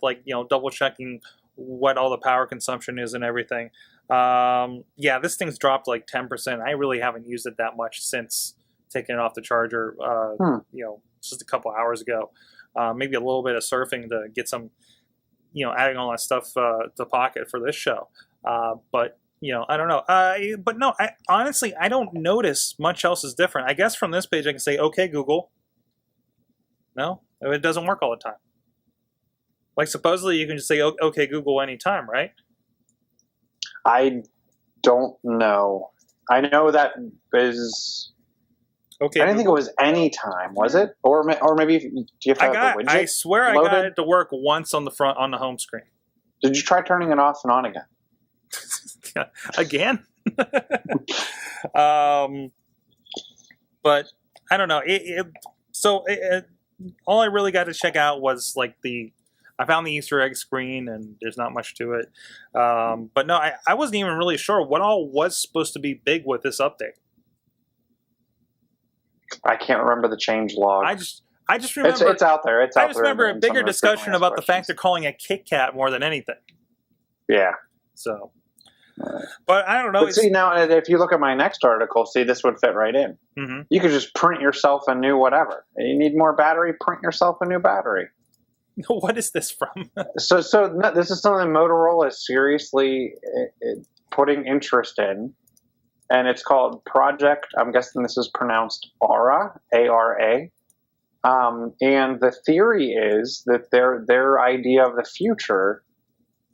double checking what all the power consumption is and everything. This thing's dropped like 10%. I really haven't used it that much since taking it off the charger, just a couple hours ago. Maybe a little bit of surfing to get some, adding all that stuff to pocket for this show. But I don't know. But no, I don't notice much else is different. I guess from this page I can say, okay, Google, No, it doesn't work all the time. Like supposedly you can just say okay Google anytime, right? I don't know. I know that is. Okay. I didn't think it was anytime, was it? Or maybe do you have the widget? I swear I got it to work once on the home screen. Did you try turning it off and on again? Again? But I don't know. All I really got to check out was like I found the Easter egg screen, and there's not much to it. But no, I wasn't even really sure what all was supposed to be big with this update. I can't remember the change log. I just remember it's out there. It's out there. I just remember a bigger discussion about the fact they're calling it Kit Kat more than anything. Yeah. So, but I don't know. But see, now if you look at my next article, see, this would fit right in. Mm-hmm. You could just print yourself a new whatever. You need more battery, print yourself a new battery. What is this from? So this is something Motorola is seriously putting interest in, and it's called Project. I'm guessing this is pronounced ARA, A-R-A. And the theory is that their idea of the future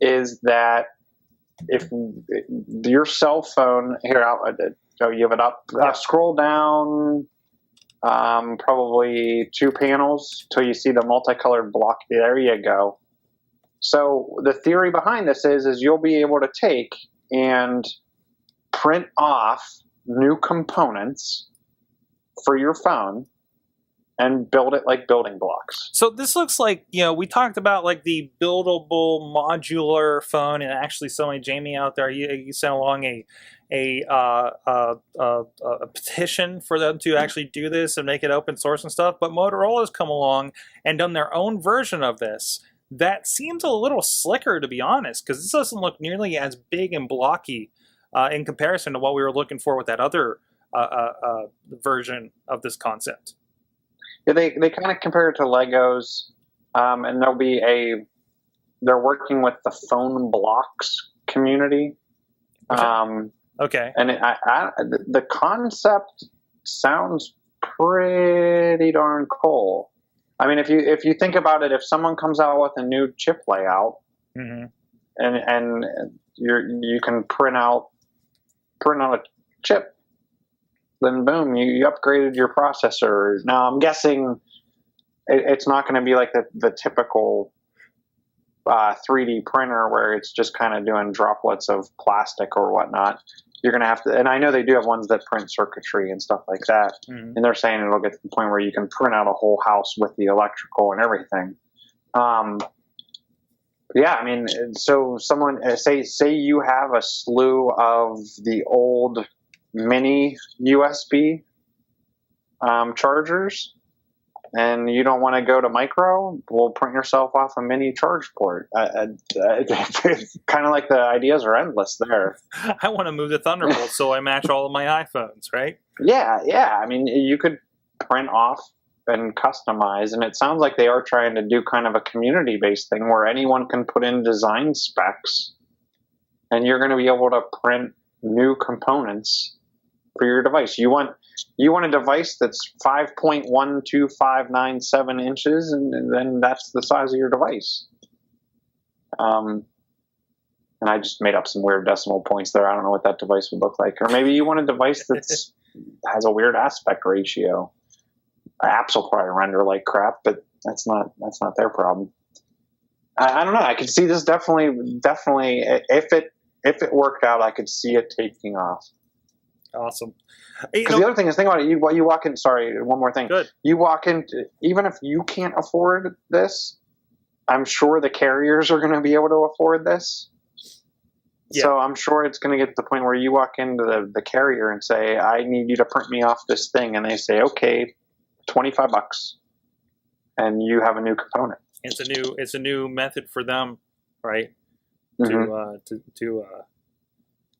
is that if your cell phone here, you have it up. Scroll down. Probably 2 panels till you see the multicolored block. There you go. So the theory behind this is you'll be able to take and print off new components for your phone and build it like building blocks. So this looks like, we talked about like the buildable modular phone, and actually somebody, Jamie out there, you sent along a petition for them to actually do this and make it open source and stuff. But Motorola's come along and done their own version of this that seems a little slicker, to be honest, because this doesn't look nearly as big and blocky in comparison to what we were looking for with that other version of this concept. Yeah, they kind of compare it to Legos, and they're working with the phone blocks community. Okay. And the concept sounds pretty darn cool. I mean, if you think about it, if someone comes out with a new chip layout, mm-hmm. and you can print out a chip, then boom, you upgraded your processor. Now I'm guessing it's not going to be like the typical 3D printer where it's just kind of doing droplets of plastic or whatnot. You're going to have to, and I know they do have ones that print circuitry and stuff like that. Mm-hmm. And they're saying it'll get to the point where you can print out a whole house with the electrical and everything. Yeah, I mean, so someone say you have a slew of the old mini USB chargers, and you don't want to go to micro, well, print yourself off a mini charge port. It's kind of like the ideas are endless there. I want to move to Thunderbolt so I match all of my iPhones, right? Yeah. I mean, you could print off and customize, and it sounds like they are trying to do kind of a community-based thing where anyone can put in design specs, and you're going to be able to print new components for your device. You want a device that's 5.12597 inches, and then that's the size of your device. And I just made up some weird decimal points there. I don't know what that device would look like. Or maybe you want a device that has a weird aspect ratio. Apps will probably render like crap, but that's not their problem. I don't know. I could see this definitely. If it worked out, I could see it taking off. Awesome. Because the other thing is, think about it. You walk in. Sorry, one more thing. Good. You walk in. Even if you can't afford this, I'm sure the carriers are going to be able to afford this. Yeah. So I'm sure it's going to get to the point where you walk into the carrier and say, "I need you to print me off this thing," and they say, "Okay, $25," and you have a new component. It's a new method for them, right? Mm-hmm.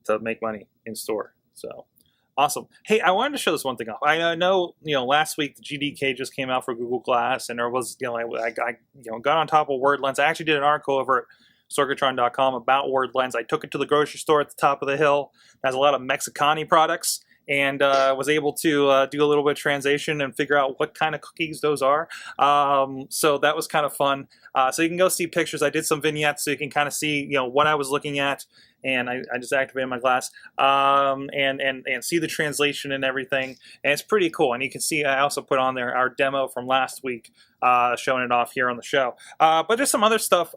To make money in store. So. Awesome. Hey, I wanted to show this one thing off. I know, last week the GDK just came out for Google Glass, and there was, I got on top of WordLens. I actually did an article over at sorgatron.com about WordLens. I took it to the grocery store at the top of the hill. It has a lot of Mexicani products, and was able to do a little bit of translation and figure out what kind of cookies those are. So that was kind of fun. So you can go see pictures. I did some vignettes so you can kind of see, what I was looking at. And I just activated my glass and see the translation and everything. And it's pretty cool. And you can see I also put on there our demo from last week, showing it off here on the show. But there's some other stuff.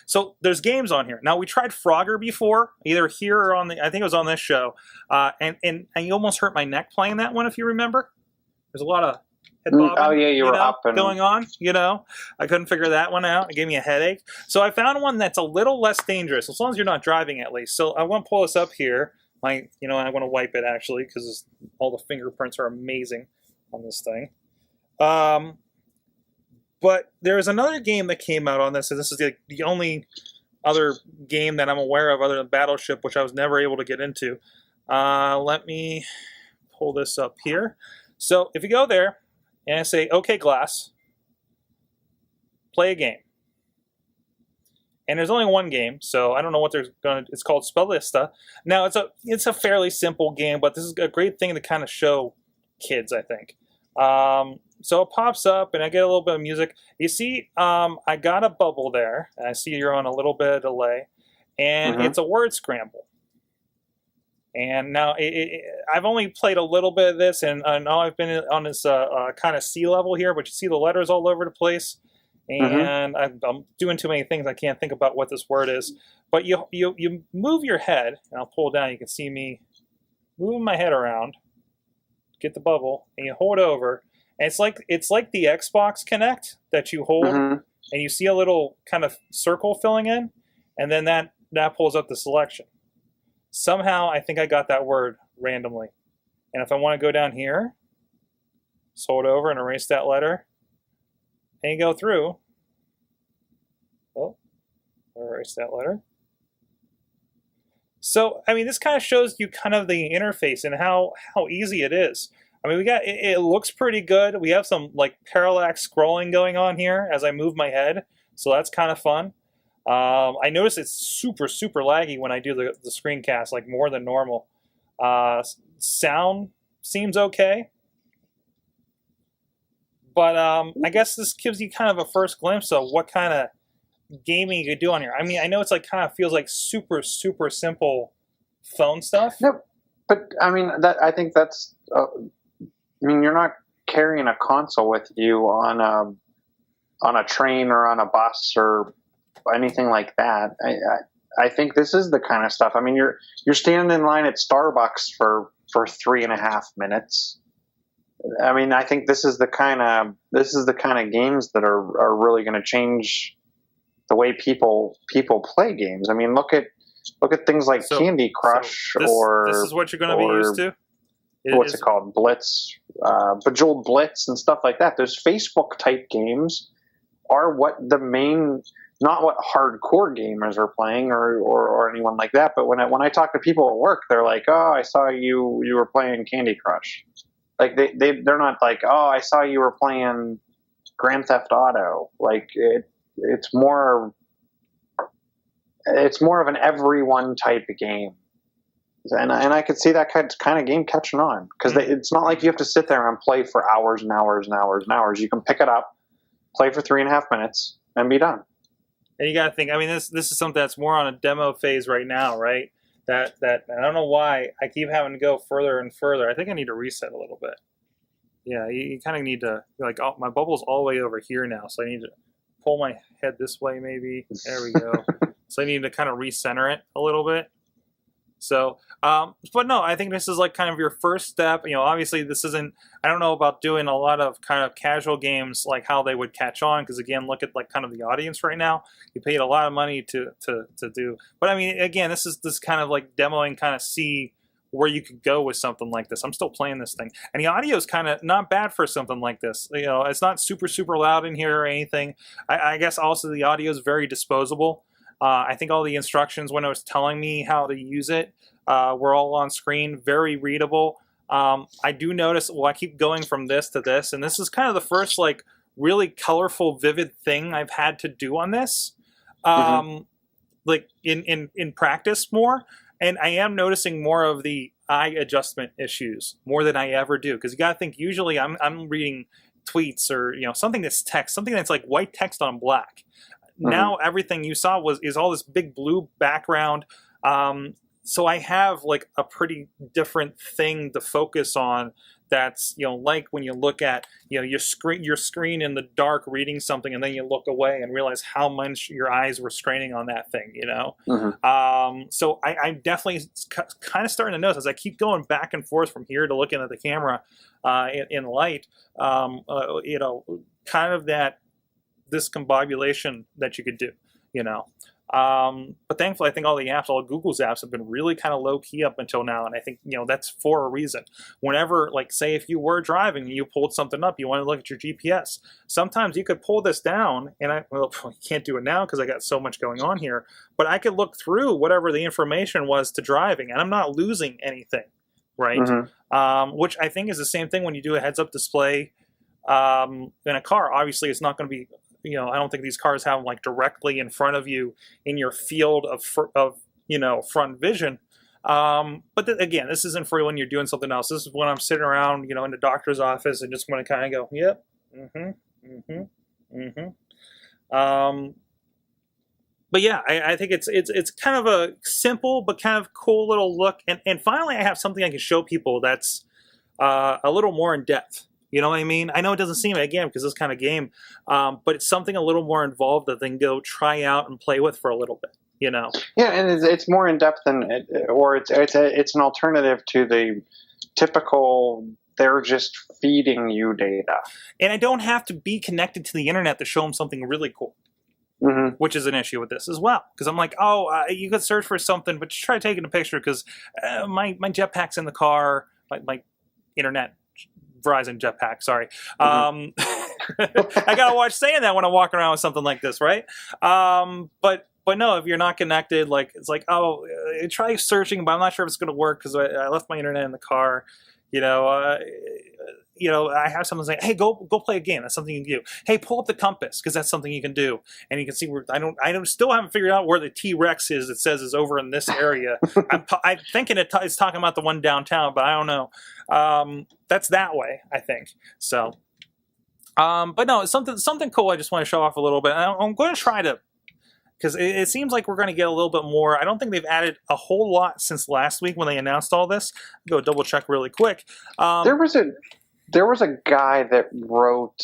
So there's games on here. Now, we tried Frogger before, either here or I think it was on this show. And you almost hurt my neck playing that one, if you remember. There's a lot of head bobbing, oh yeah, you were up and going on. I couldn't figure that one out. It gave me a headache. So I found one that's a little less dangerous, as long as you're not driving, at least. So I want to pull this up here. I want to wipe it actually because all the fingerprints are amazing on this thing. But there's another game that came out on this, and this is the only other game that I'm aware of other than Battleship, which I was never able to get into. Let me pull this up here. So if you go there and I say, "Okay, Glass, play a game." And there's only one game, so I don't know what they're going to... It's called Spellista. Now, it's a fairly simple game, but this is a great thing to kind of show kids, I think. So it pops up, and I get a little bit of music. You see, I got a bubble there, and I see you're on a little bit of delay, and it's a word scramble. And now, I've only played a little bit of this, and now I've been on this kind of C level here, but you see the letters all over the place. And I'm doing too many things. I can't think about what this word is. But you move your head, and I'll pull down. You can see me moving my head around, get the bubble, and you hold over. And it's like the Xbox Connect that you hold, and you see a little kind of circle filling in, and then that pulls up the selection. Somehow, I think I got that word randomly. And if I want to go down here, just hold over and erase that letter. And you go through. Oh, erase that letter. So, I mean, this kind of shows you kind of the interface and how easy it is. I mean, it looks pretty good. We have some like parallax scrolling going on here as I move my head. So that's kind of fun. I notice it's super, super laggy when I do the screencast, like more than normal. Sound seems okay. But I guess this gives you kind of a first glimpse of what kind of gaming you could do on here. I mean, I know it's like kind of feels like super, super simple phone stuff. No, but I mean, I think that's. I mean, you're not carrying a console with you on a train or on a bus or anything like that. I think this is the kind of stuff. I mean, you're standing in line at Starbucks for 3.5 minutes. I mean, I think this is the kind of games that are really going to change the way people play games. I mean, look at things like Candy Crush this is what you're going to be used to. What's it called? Blitz, Bejeweled Blitz, and stuff like that. Those Facebook type games are what not what hardcore gamers are playing or anyone like that. But when I talk to people at work, they're like, "Oh, I saw you were playing Candy Crush." Like they're not like, "Oh, I saw you were playing Grand Theft Auto." Like it's more of an everyone type of game, and I could see that kind of game catching on because it's not like you have to sit there and play for hours and hours and hours and hours. You can pick it up, play for 3.5 minutes, and be done. And you got to think. I mean, this is something that's more on a demo phase right now, right? That I don't know why I keep having to go further and further. I think I need to reset a little bit. Yeah, you kind of need to, like, oh, my bubble's all the way over here now, so I need to pull my head this way maybe. There we go. So I need to kind of recenter it a little bit. So, but no, I think this is like kind of your first step. You know, obviously this isn't, I don't know about doing a lot of kind of casual games like how they would catch on. Because again, look at like kind of the audience right now. You paid a lot of money to do. But I mean, again, this is this kind of like demoing, kind of see where you could go with something like this. I'm still playing this thing. And the audio is kind of not bad for something like this. You know, it's not super, super loud in here or anything. I guess also the audio is very disposable. I think all the instructions when it was telling me how to use it were all on screen, very readable. I do notice, well, I keep going from this to this, and this is kind of the first like really colorful, vivid thing I've had to do on this. Like in practice more. And I am noticing more of the eye adjustment issues more than I ever do, because you got to think usually I'm reading tweets or something that's text, something that's like white text on black. Now everything you saw is all this big blue background. So I have like a pretty different thing to focus on. That's like when you look at your screen in the dark reading something, and then you look away and realize how much your eyes were straining on that thing. So I'm definitely kind of starting to notice as I keep going back and forth from here to looking at the camera in light. Kind of that discombobulation that you could do. But thankfully, I think all the apps, all Google's apps, have been really kind of low key up until now, and I think that's for a reason. Whenever, like, say, if you were driving and you pulled something up, you want to look at your GPS. Sometimes you could pull this down, and I can't do it now because I got so much going on here. But I could look through whatever the information was to driving, and I'm not losing anything, right? Which I think is the same thing when you do a heads-up display in a car. Obviously, it's not going to be. I don't think these cars have them like directly in front of you in your field of front vision. But again, this isn't for when you're doing something else. This is when I'm sitting around, in the doctor's office and just want to kind of go, yep, But yeah, I think it's kind of a simple but kind of cool little look. And finally, I have something I can show people that's a little more in depth. You know what I mean? I know it doesn't seem, again, because this kind of game, but it's something a little more involved that they can go try out and play with for a little bit, Yeah, and it's more in depth or it's an alternative to the typical, they're just feeding you data. And I don't have to be connected to the internet to show them something really cool. Which is an issue with this as well, because I'm like, you could search for something, but just try taking a picture because my jetpack's in the car, my internet. Verizon Jetpack, sorry. I gotta watch saying that when I'm walking around with something like this, right? But no, if you're not connected, like it's like, try searching, but I'm not sure if it's gonna work because I left my internet in the car. I have someone say, hey, go play a game. That's something you can do. Hey, pull up the compass because that's something you can do. And you can see where I still haven't figured out where the T-Rex is. It says is over in this area. I'm thinking it's talking about the one downtown, but I don't know. That's that way, I think. So, but no, it's something cool. I just want to show off a little bit. I'm going to try to. Because it seems like we're going to get a little bit more. I don't think they've added a whole lot since last week when they announced all this. I'll go double check really quick. There was a guy that wrote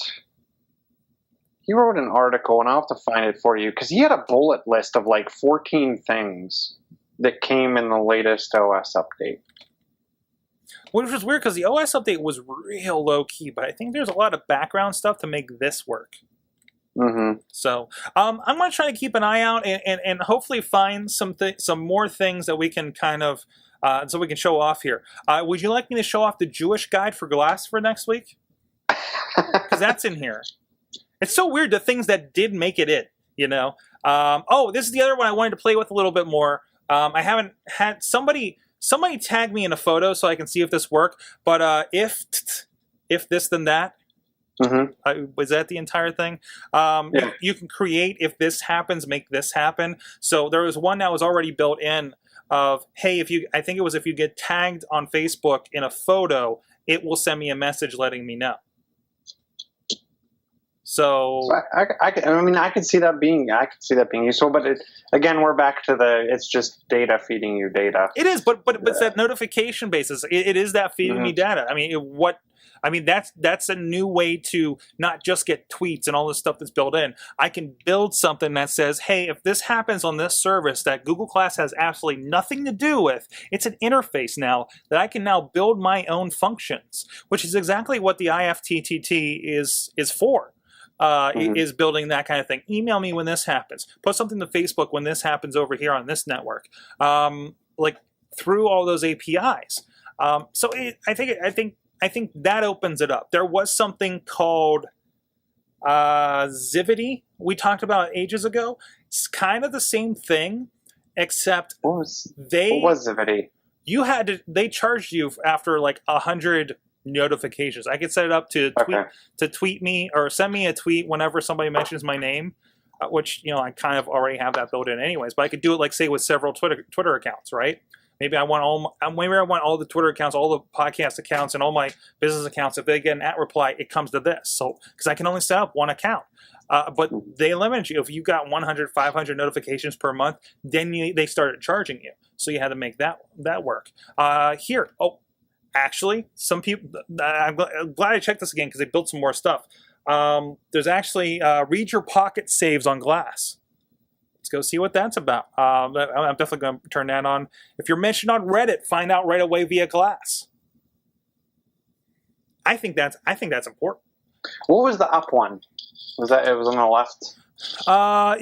an article, and I'll have to find it for you, because he had a bullet list of like 14 things that came in the latest OS update. Which was weird because the OS update was real low key, but I think there's a lot of background stuff to make this work. So I'm going to try to keep an eye out and hopefully find some more things that we can kind of so we can show off here. Would you like me to show off the Jewish guide for glass for next week? Because that's in here. It's so weird, the things that did make it in, this is the other one I wanted to play with a little bit more. I haven't had somebody tag me in a photo so I can see if this works. But if this then that. Was that the entire thing? You can create, if this happens, make this happen. So there was one that was already built in of, hey, if you get tagged on Facebook in a photo, it will send me a message letting me know. So I can see that being useful, but again, we're back to it's just data feeding you data. It is, but it's that notification basis. It is that feeding me data. That's a new way to not just get tweets and all this stuff that's built in. I can build something that says, hey, if this happens on this service that GoogleGlass has absolutely nothing to do with, it's an interface now that I can now build my own functions, which is exactly what the IFTTT is for. Is building that kind of thing. Email me when this happens. Post something to Facebook when this happens over here on this network. Through all those APIs. I think that opens it up. There was something called Zivity we talked about ages ago. It's kind of the same thing, except what was Zivity? They charged you after like 100 notifications. I could set it up to tweet me or send me a tweet whenever somebody mentions my name, which I kind of already have that built in anyways. But I could do it like say with several Twitter accounts, right? Maybe I want all the Twitter accounts, all the podcast accounts, and all my business accounts. If they get an @reply, it comes to this. So because I can only set up one account. But they limit you. If you got 100, 500 notifications per month, then they started charging you. So you had to make that work. Actually, some people. I'm glad I checked this again because they built some more stuff. There's actually read your pocket saves on Glass. Let's go see what that's about. I'm definitely going to turn that on. If you're mentioned on Reddit, find out right away via Glass. I think that's important. What was the up one? Was that it was on the left?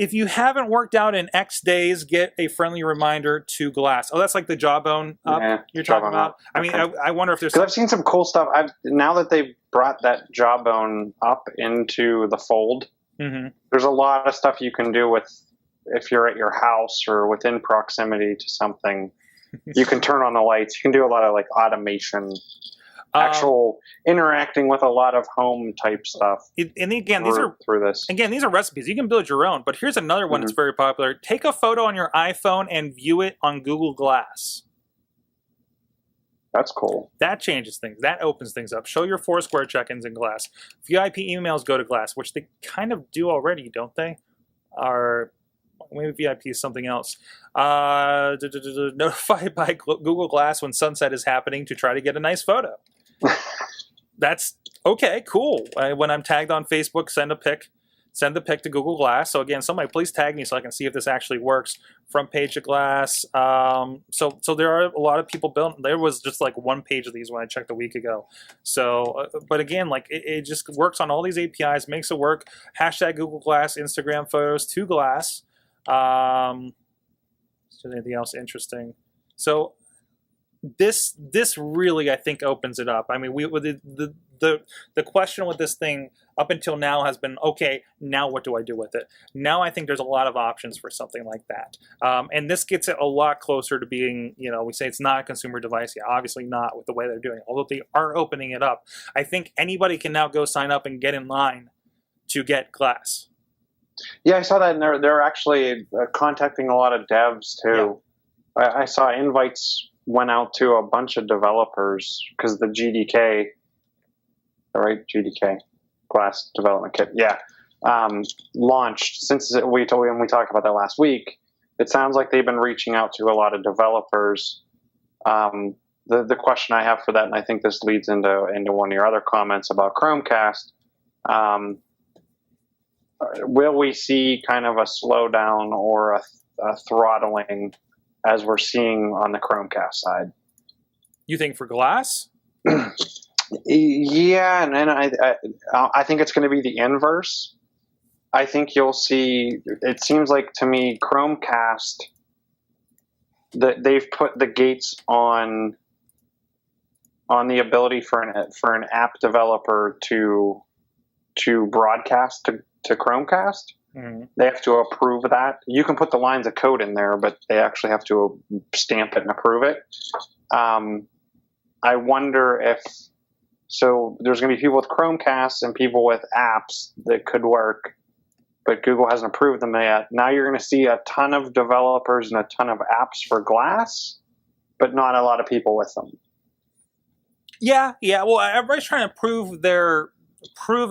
If you haven't worked out in X days, get a friendly reminder to Glass. Oh, that's like the Jawbone up you're talking about. I mean, I wonder if there's. Because I've seen some cool stuff. Now that they've brought that Jawbone up into the Fold, there's a lot of stuff you can do with if you're at your house or within proximity to something. You can turn on the lights. You can do a lot of like automation. Actual interacting with a lot of home type stuff. And again, these are recipes. You can build your own. But here's another one that's very popular. Take a photo on your iPhone and view it on Google Glass. That's cool. That changes things. That opens things up. Show your Foursquare check-ins in Glass. VIP emails go to Glass, which they kind of do already, don't they? Or maybe VIP is something else. Notified by Google Glass when sunset is happening to try to get a nice photo. That's okay, cool. When I'm tagged on Facebook, send the pic to Google Glass. So again, somebody please tag me so I can see if this actually works. Front page of Glass. So there are a lot of people building. There was just like one page of these when I checked a week ago. So, but again, like it just works on all these APIs, makes it work. Hashtag Google Glass, Instagram photos to Glass. Is there anything else interesting? So this really, I think, opens it up. I mean, the question with this thing up until now has been, okay, now what do I do with it? Now I think there's a lot of options for something like that. And this gets it a lot closer to being, we say it's not a consumer device. Yeah, obviously not with the way they're doing it, although they are opening it up. I think anybody can now go sign up and get in line to get Glass. Yeah, I saw that, and they're actually contacting a lot of devs too. Yeah. I saw invites went out to a bunch of developers because the GDK, GDK Glass Development Kit, launched since when we talked about that last week. It sounds like they've been reaching out to a lot of developers. The question I have for that, and I think this leads into one of your other comments about Chromecast. Will we see kind of a slowdown or a throttling as we're seeing on the Chromecast side? You think for Glass? Yeah, and I think it's going to be the inverse. I think you'll see. It seems like to me, Chromecast, that they've put the gates on the ability for an app developer to broadcast to Chromecast. Mm-hmm. They have to approve that. You can put the lines of code in there, but they actually have to stamp it and approve it. I wonder if there's going to be people with Chromecast and people with apps that could work, but Google hasn't approved them yet. Now you're going to see a ton of developers and a ton of apps for Glass, but not a lot of people with them. Yeah. Well, everybody's trying to prove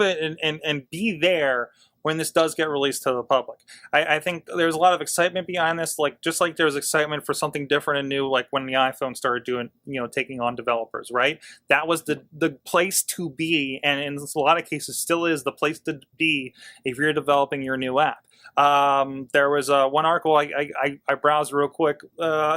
it and be there when this does get released to the public. I think there's a lot of excitement behind this, just like there's excitement for something different and new, like when the iPhone started doing, taking on developers, right? That was the place to be, and in a lot of cases still is the place to be if you're developing your new app. There was one article I browsed real quick,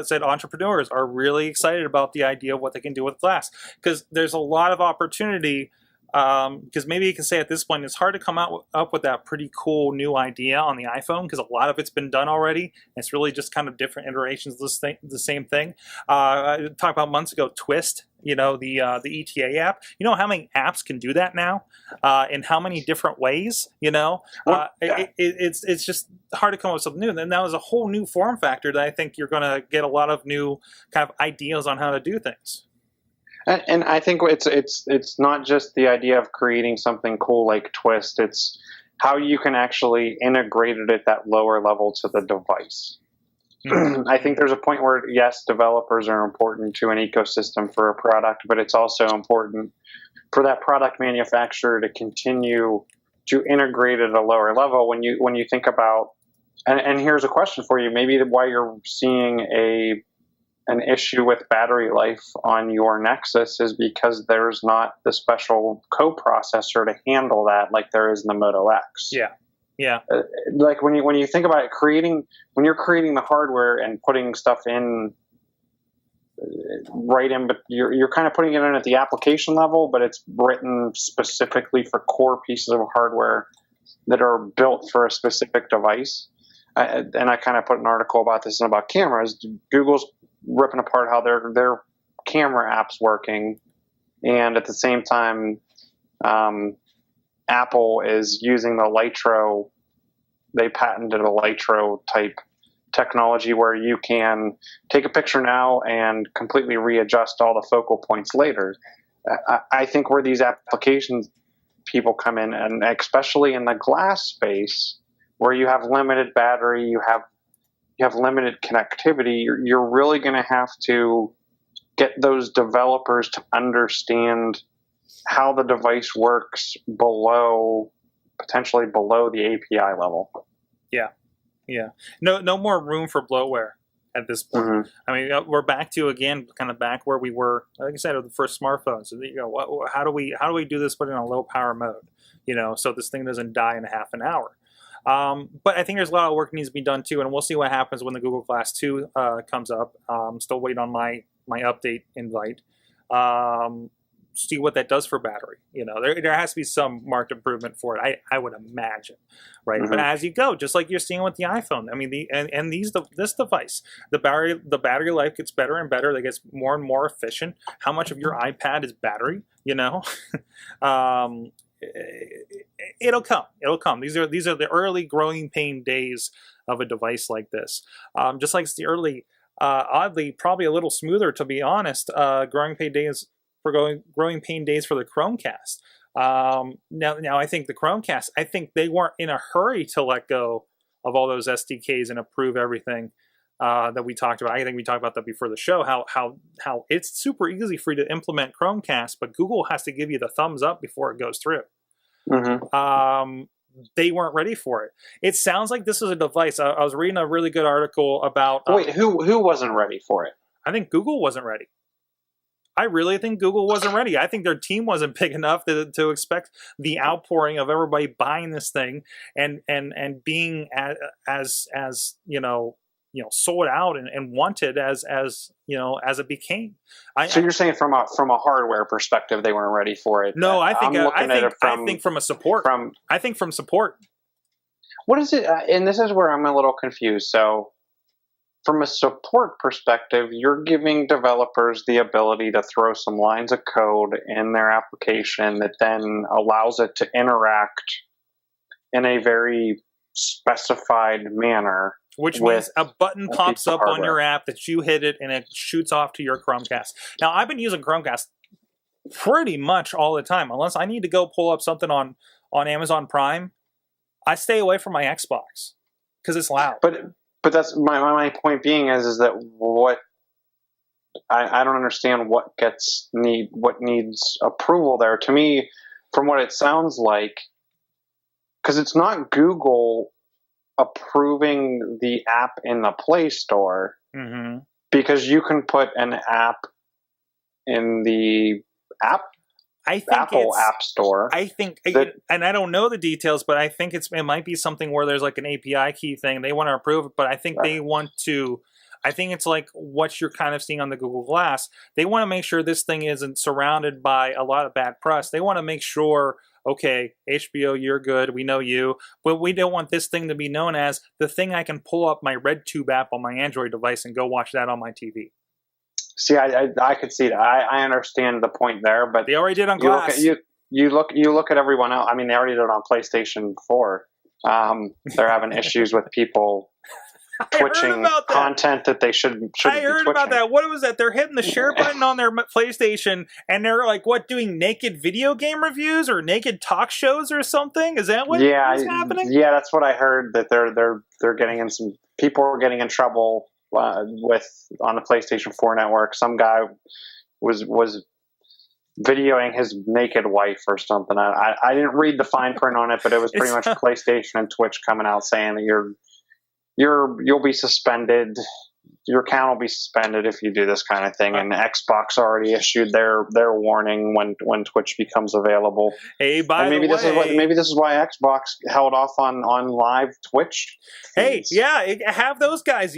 said entrepreneurs are really excited about the idea of what they can do with Glass, because there's a lot of opportunity. Because maybe you can say at this point it's hard to come up with that pretty cool new idea on the iPhone because a lot of it's been done already. It's really just kind of different iterations of the same thing. I talked about months ago, Twist, the ETA app. You know how many apps can do that now, in how many different ways? It's just hard to come up with something new. And that was a whole new form factor that I think you're going to get a lot of new kind of ideas on how to do things. And I think it's not just the idea of creating something cool like Twist. It's how you can actually integrate it at that lower level to the device. I think there's a point where, yes, developers are important to an ecosystem for a product, but it's also important for that product manufacturer to continue to integrate at a lower level. When you think about, and here's a question for you, maybe why you're seeing an issue with battery life on your Nexus is because there's not the special coprocessor to handle that like there is in the Moto X. Yeah. Like when you think about it, when you're creating the hardware and putting stuff in right in, but you're kind of putting it in at the application level, but it's written specifically for core pieces of hardware that are built for a specific device. And I kind of put an article about this and about cameras. Google's ripping apart how their camera app's working, and at the same time, Apple is using the Litro. They patented a Litro type technology where you can take a picture now and completely readjust all the focal points later. I think where these applications people come in, and especially in the glass space, where you have limited battery, you have limited connectivity, you're really going to have to get those developers to understand how the device works potentially below the API level. Yeah. No more room for bloatware at this point. Mm-hmm. I mean, we're back to back where we were, like I said, with the first smartphones. So, how do we do this, but in a low power mode? So this thing doesn't die in a half an hour. But I think there's a lot of work that needs to be done too, and we'll see what happens when the Google Glass 2 comes up. I'm still waiting on my update invite. See what that does for battery. There has to be some marked improvement for it. I would imagine, right? Mm-hmm. But as you go, just like you're seeing with the iPhone, I mean, this device, the battery life gets better and better. It gets more and more efficient. How much of your iPad is battery? It'll come. These are the early growing pain days of a device like this. Just like it's the early, oddly, probably a little smoother, to be honest, growing pain days for the Chromecast. Now I think the Chromecast, I think they weren't in a hurry to let go of all those SDKs and approve everything that we talked about. I think we talked about that before the show, how it's super easy for you to implement Chromecast, but Google has to give you the thumbs up before it goes through. Mm-hmm. They weren't ready for it. It sounds like this is a device. I was reading a really good article about... Wait, who wasn't ready for it? I think Google wasn't ready. I really think Google wasn't ready. I think their team wasn't big enough to expect the outpouring of everybody buying this thing and being as sold out and wanted as it became. So you're saying from a hardware perspective they weren't ready for it? No, I think from support. What is it? And this is where I'm a little confused. So, from a support perspective, you're giving developers the ability to throw some lines of code in their application that then allows it to interact in a very specified manner. Which means a button pops up on your app that you hit it and it shoots off to your Chromecast. Now, I've been using Chromecast pretty much all the time. Unless I need to go pull up something on Amazon Prime, I stay away from my Xbox because it's loud. But that's my point being is that what I don't understand what needs approval there. To me, from what it sounds like, because it's not Google approving the app in the Play Store, mm-hmm. because you can put an app in the Apple App Store. I think, and I don't know the details, but I think it might be something where there's like an API key thing. They want to approve it, but I think they want to. I think it's like what you're kind of seeing on the Google Glass. They want to make sure this thing isn't surrounded by a lot of bad press. They want to make sure, okay, HBO, you're good. We know you. But we don't want this thing to be known as the thing I can pull up my RedTube app on my Android device and go watch that on my TV. See, I could see that. I understand the point there, but they already did on Glass. You look at everyone else. I mean, they already did it on PlayStation 4. They're having issues with people twitching content that they shouldn't. I heard about that. What was that? They're hitting the share button on their PlayStation, and they're like, "What? Doing naked video game reviews or naked talk shows or something?" Is that what is happening? Yeah, that's what I heard. That they're getting in some people are getting in trouble with on the PlayStation 4 network. Some guy was videoing his naked wife or something. I didn't read the fine print on it, but it was pretty much PlayStation and Twitch coming out saying that you'll be suspended. Your account will be suspended if you do this kind of thing. And Xbox already issued their warning when Twitch becomes available. Hey, by maybe the way, maybe this is why Xbox held off on live Twitch. Hey, yeah, have those guys.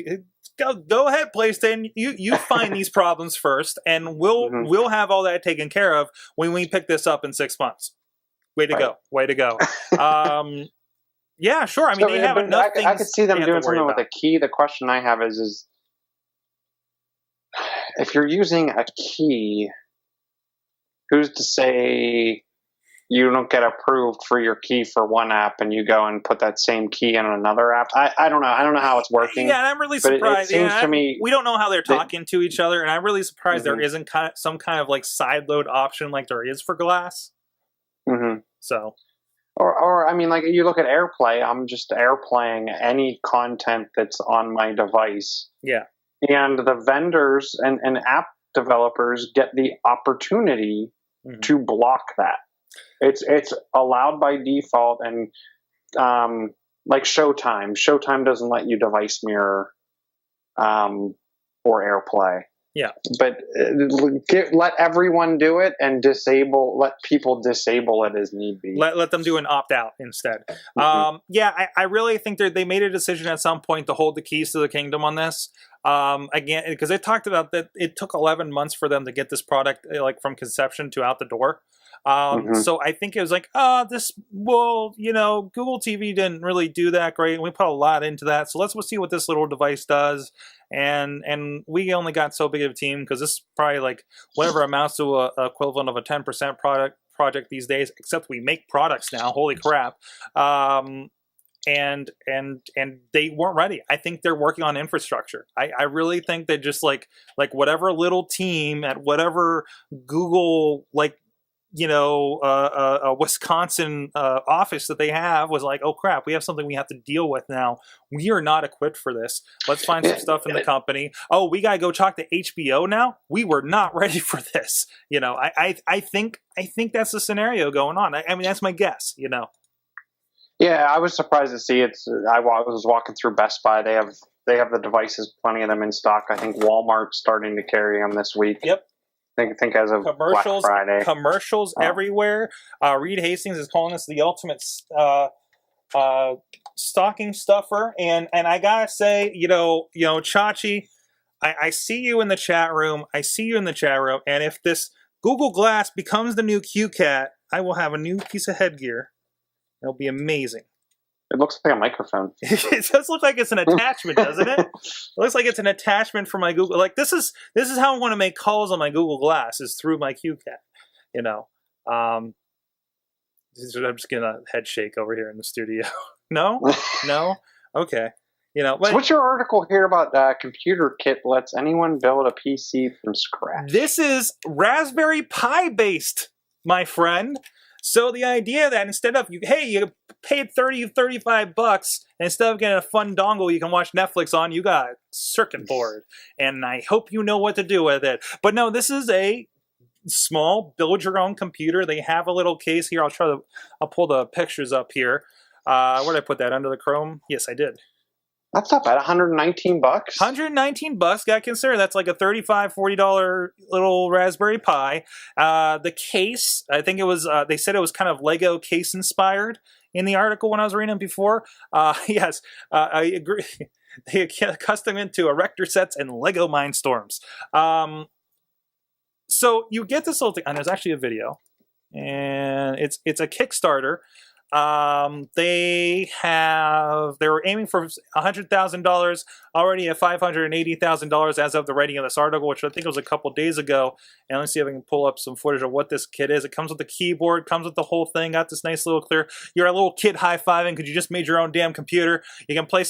Go ahead, PlayStation. You find these problems first, and we'll have all that taken care of when we pick this up in 6 months. Way to go! Way to go! Yeah, sure. I mean, they have enough things. I could see them doing something with a key. The question I have is if you're using a key, who's to say you don't get approved for your key for one app and you go and put that same key in another app? I don't know. I don't know how it's working. Yeah, and I'm really surprised. It seems to me we don't know how they're talking to each other, and I'm really surprised there isn't some kind of like side load option like there is for Glass. So. Or I mean, like you look at AirPlay, I'm just AirPlaying any content that's on my device. Yeah. And the vendors and app developers get the opportunity to block that. It's allowed by default, and like Showtime. Showtime doesn't let you device mirror or AirPlay. Yeah, but let everyone do it and let people disable it as need be. Let them do an opt-out instead. Yeah, I really think they made a decision at some point to hold the keys to the kingdom on this. Again, because they talked about that it took 11 months for them to get this product like from conception to out the door. So I think it was like, Google TV didn't really do that great. And we put a lot into that. So let's see what this little device does. And we only got so big of a team because this is probably like whatever amounts to a equivalent of a 10% project these days, except we make products now. Holy crap. And they weren't ready. I think they're working on infrastructure. I really think that just like whatever little team at whatever Google, a Wisconsin office that they have was like, oh crap, we have something we have to deal with now. We are not equipped for this. Let's find some stuff in the company. Oh, we gotta go talk to HBO now. We were not ready for this. I think that's the scenario going on. I mean, that's my guess. Yeah, I was surprised to see it. I was walking through Best Buy. They have the devices, plenty of them in stock. I think Walmart's starting to carry them this week. Yep. I think as of commercials, Black Friday. Commercials everywhere. Reed Hastings is calling this the ultimate stocking stuffer, and I gotta say, Chachi, I see you in the chat room. And if this Google Glass becomes the new QCat, I will have a new piece of headgear. It'll be amazing. It looks like a microphone. It does look like it's an attachment, doesn't it? It looks like it's an attachment for my Google. Like this is how I want to make calls on my Google Glass is through my QCat. I'm just getting a head shake over here in the studio. No, okay. So what's your article here about Computer Kit lets anyone build a PC from scratch? This is Raspberry Pi based, my friend. So the idea that instead of you paid $35, and instead of getting a fun dongle you can watch Netflix on, you got a circuit board, and I hope you know what to do with it. But no, this is a small build-your-own computer. They have a little case here. I'll pull the pictures up here. Where did I put that? Under the Chrome? Yes, I did. That's not bad. $119. $119. Got to consider that's like a $35, $40 little Raspberry Pi. The case, I think it was. They said it was kind of Lego case inspired in the article when I was reading it before. Yes, I agree. They custom into Erector sets and Lego Mindstorms. So you get this little thing, and there's actually a video, and it's a Kickstarter. They were aiming for $100,000, already at $580,000 as of the writing of this article, which I think was a couple days ago. And let's see if I can pull up some footage of what this kit is. It comes with the keyboard, comes with the whole thing, got this nice little clear. You're a little kid high-fiving because you just made your own damn computer. You can play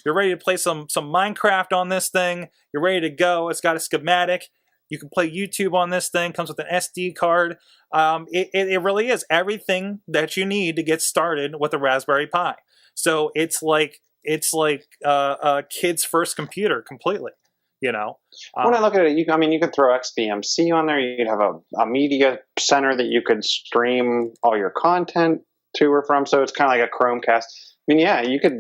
you're ready to play some Minecraft on this thing. You're ready to go. It's got a schematic. You can play YouTube on this thing. Comes with an SD card. It really is everything that you need to get started with a Raspberry Pi. So it's like it's like a kid's first computer completely. When I look at it, you could throw XBMC on there. You could have a media center that you could stream all your content to or from. So it's kind of like a Chromecast. You could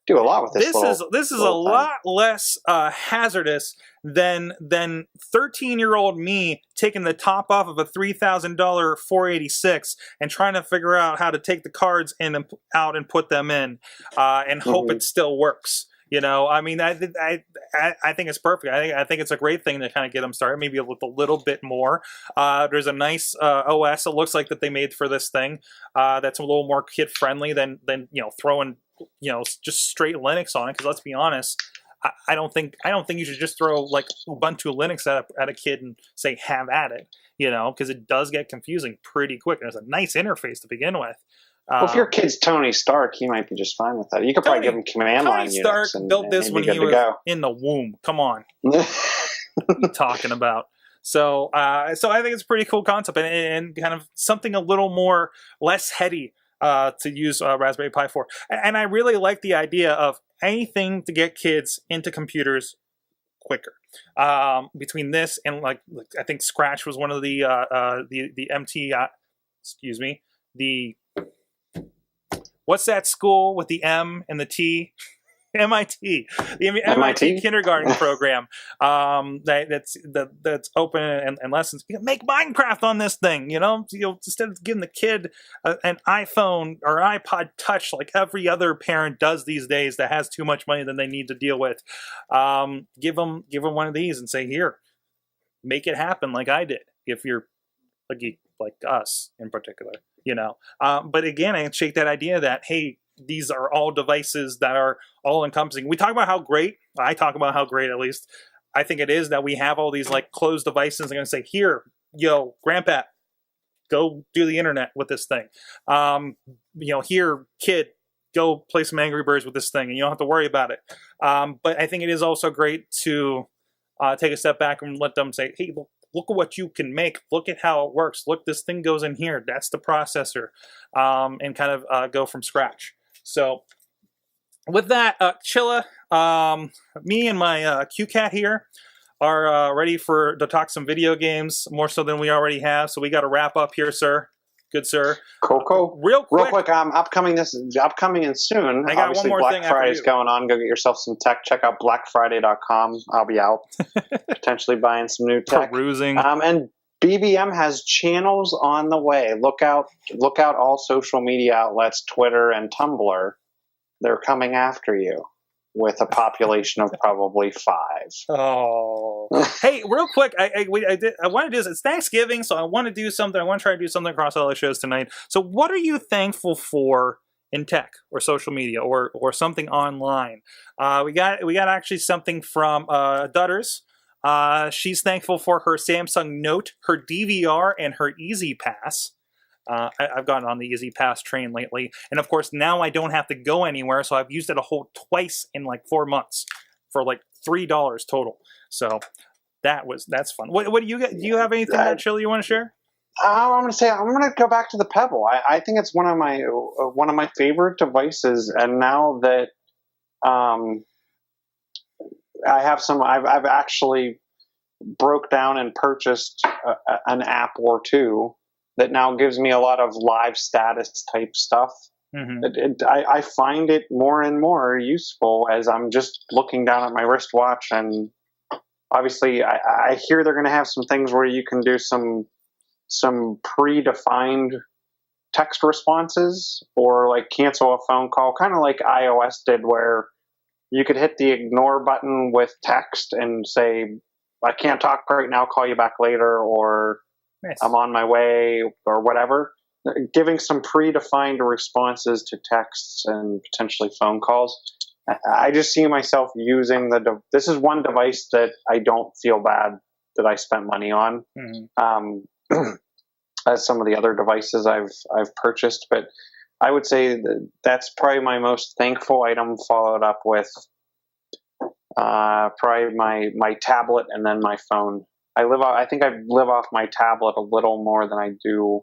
do a lot with this. This is a lot less hazardous than 13-year-old me taking the top off of a $3,000 486 and trying to figure out how to take the cards in and out and put them in and hope it still works. I think it's perfect. I think it's a great thing to kind of get them started, maybe with a little bit more. There's a nice OS, it looks like, that they made for this thing that's a little more kid-friendly than throwing just straight Linux on it. Because let's be honest, I don't think you should just throw like Ubuntu Linux at a kid and say have at it. Because it does get confusing pretty quick. There's a nice interface to begin with. Well, if your kid's Tony Stark, he might be just fine with that. You could probably give him command line units. Tony Stark built this when he was in the womb. Come on. What are you talking about? So I think it's a pretty cool concept and kind of something a little more less heady to use Raspberry Pi for. And I really like the idea of anything to get kids into computers quicker. Between this and like I think Scratch was one of the MT. What's that school with the M and the T? MIT, the MIT kindergarten program. That's open and lessons. You can make Minecraft on this thing. Instead of giving the kid an iPhone or iPod Touch like every other parent does these days that has too much money than they need to deal with. Give them one of these and say, here, make it happen like I did. If you're a geek like us in particular. But again, I shake that idea that, hey, these are all devices that are all encompassing. I talk about how great, at least, I think it is that we have all these like closed devices. I'm going to say, here, grandpa, go do the internet with this thing. Here, kid, go play some Angry Birds with this thing and you don't have to worry about it. But I think it is also great to take a step back and let them say, hey, look at what you can make. Look at how it works. Look, this thing goes in here. That's the processor. And kind of go from scratch. So with that, Chilla, me and my QCat here are ready to talk some video games, more so than we already have. So we got to wrap up here, sir. Good, sir. Cool. Real quick, upcoming and soon. I got Obviously, one more Black thing Friday's going on. Go get yourself some tech. Check out blackfriday.com. I'll be out. Potentially buying some new tech. Perusing. And BBM has channels on the way. Look out all social media outlets, Twitter and Tumblr. They're coming after you with a population of probably 5. Oh, hey, real quick, I want to do this. It's Thanksgiving, so I want to do something. I want to try to do something across all the shows tonight. So, what are you thankful for in tech or social media or something online? We got actually something from Dutters. She's thankful for her Samsung Note, her DVR, and her Easy Pass. I've gotten on the Easy Pass train lately, and of course now I don't have to go anywhere, so I've used it a whole twice in like 4 months for like $3 total. So that's fun. What do you get? Do you have anything that Chilla you want to share? I'm going to go back to the Pebble. I think it's one of my favorite devices, and now that I have some, I've actually broke down and purchased an app or two that now gives me a lot of live status type stuff. Mm-hmm. I find it more and more useful as I'm just looking down at my wristwatch, and obviously I hear they're going to have some things where you can do some predefined text responses or like cancel a phone call, kind of like iOS did, where you could hit the ignore button with text and say, I can't talk right now, call you back later, or nice. I'm on my way, or whatever. Giving some predefined responses to texts and potentially phone calls. I just see myself using this is one device that I don't feel bad that I spent money on. Mm-hmm. As some of the other devices I've purchased, but I would say that's probably my most thankful item, followed up with probably my tablet and then my phone. I think I live off my tablet a little more than I do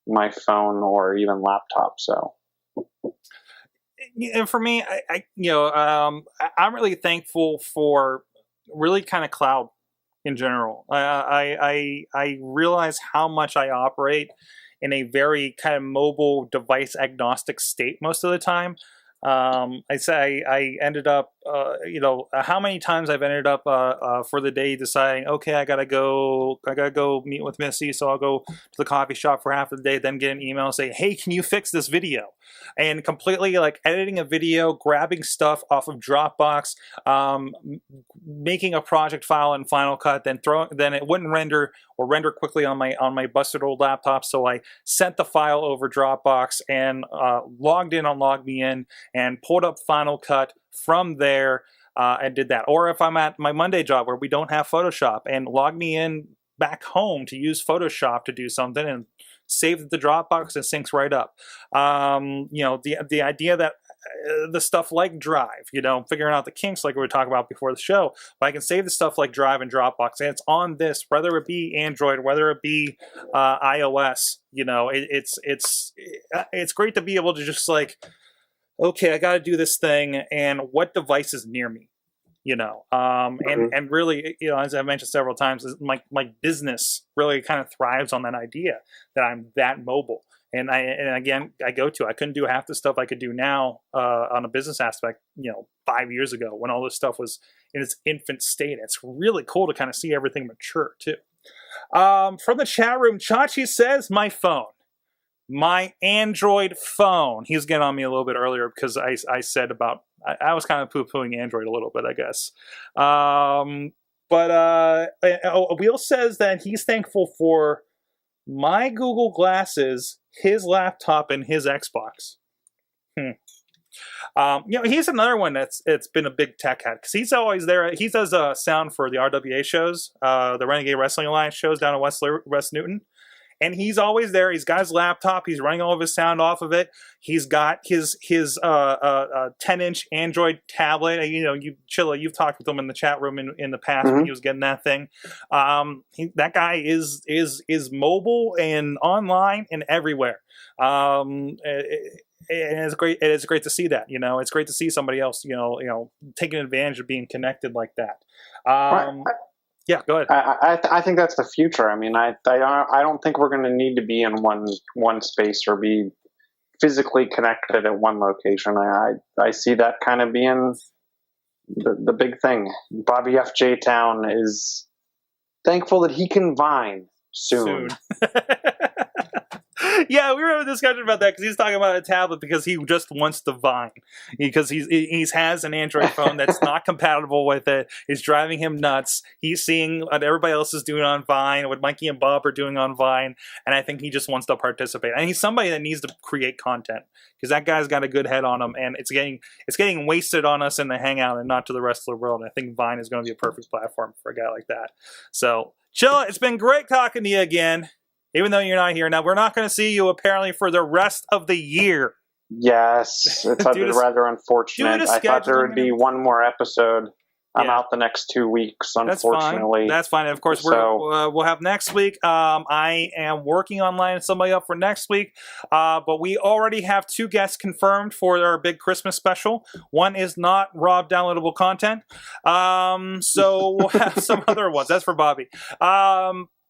my phone or even laptop. So and for me, I'm really thankful for really kind of cloud in general. I realize how much I operate in a very kind of mobile device agnostic state most of the time. I ended up, how many times I've ended up for the day deciding, okay, I gotta go meet with Missy, so I'll go to the coffee shop for half of the day, then get an email and say, hey, can you fix this video? And completely like editing a video, grabbing stuff off of Dropbox, making a project file in Final Cut, then it wouldn't render or render quickly on my busted old laptop, so I sent the file over Dropbox and logged in on LogMeIn and pulled up Final Cut from there and did that. Or if I'm at my Monday job where we don't have Photoshop, and log me in back home to use Photoshop to do something and save the Dropbox and syncs right up. The idea that the stuff like Drive, figuring out the kinks like we were talking about before the show, but I can save the stuff like Drive and Dropbox, and it's on this, whether it be Android, whether it be iOS. It's great to be able to just like, okay, I got to do this thing, and what device is near me, and really, as I've mentioned several times, my business really kind of thrives on that idea that I'm that mobile. And I couldn't do half the stuff I could do now on a business aspect, 5 years ago when all this stuff was in its infant state. It's really cool to kind of see everything mature too. From the chat room, Chachi says, my phone. My Android phone. He was getting on me a little bit earlier because I said about, I was kind of poo-pooing Android a little bit, I guess. Wheel says that he's thankful for my Google Glasses, his laptop, and his Xbox. He's another one it's been a big tech head because he's always there. He does sound for the RWA shows, the Renegade Wrestling Alliance shows down in West Newton. And he's always there. He's got his laptop. He's running all of his sound off of it. He's got his 10-inch Android tablet. Chilla, you've talked with him in the chat room in the past when he was getting that thing. That guy is mobile and online and everywhere. And it's great. It is great to see that. It's great to see somebody else. Taking advantage of being connected like that. Yeah, go ahead. I think that's the future. I mean, I don't think we're going to need to be in one space or be physically connected at one location. I see that kind of being the big thing. Bobby F. J. Town is thankful that he can Vine soon. Yeah, we were having a discussion about that because he's talking about a tablet because he just wants to Vine. Because he has an Android phone that's not compatible with it. It's driving him nuts. He's seeing what everybody else is doing on Vine, what Mikey and Bob are doing on Vine, and I think he just wants to participate. And he's somebody that needs to create content because that guy's got a good head on him, and it's getting wasted on us in the Hangout and not to the rest of the world. And I think Vine is going to be a perfect platform for a guy like that. So, Chilla, it's been great talking to you again. Even though you're not here. Now, we're not going to see you, apparently, for the rest of the year. Yes. It's rather unfortunate. I thought there would be one more episode. I'm out the next 2 weeks, unfortunately. That's fine. Of course, we'll have next week. I am working on lining somebody up for next week. But we already have 2 guests confirmed for our big Christmas special. One is not Rob downloadable content. So we'll have some other ones. That's for Bobby.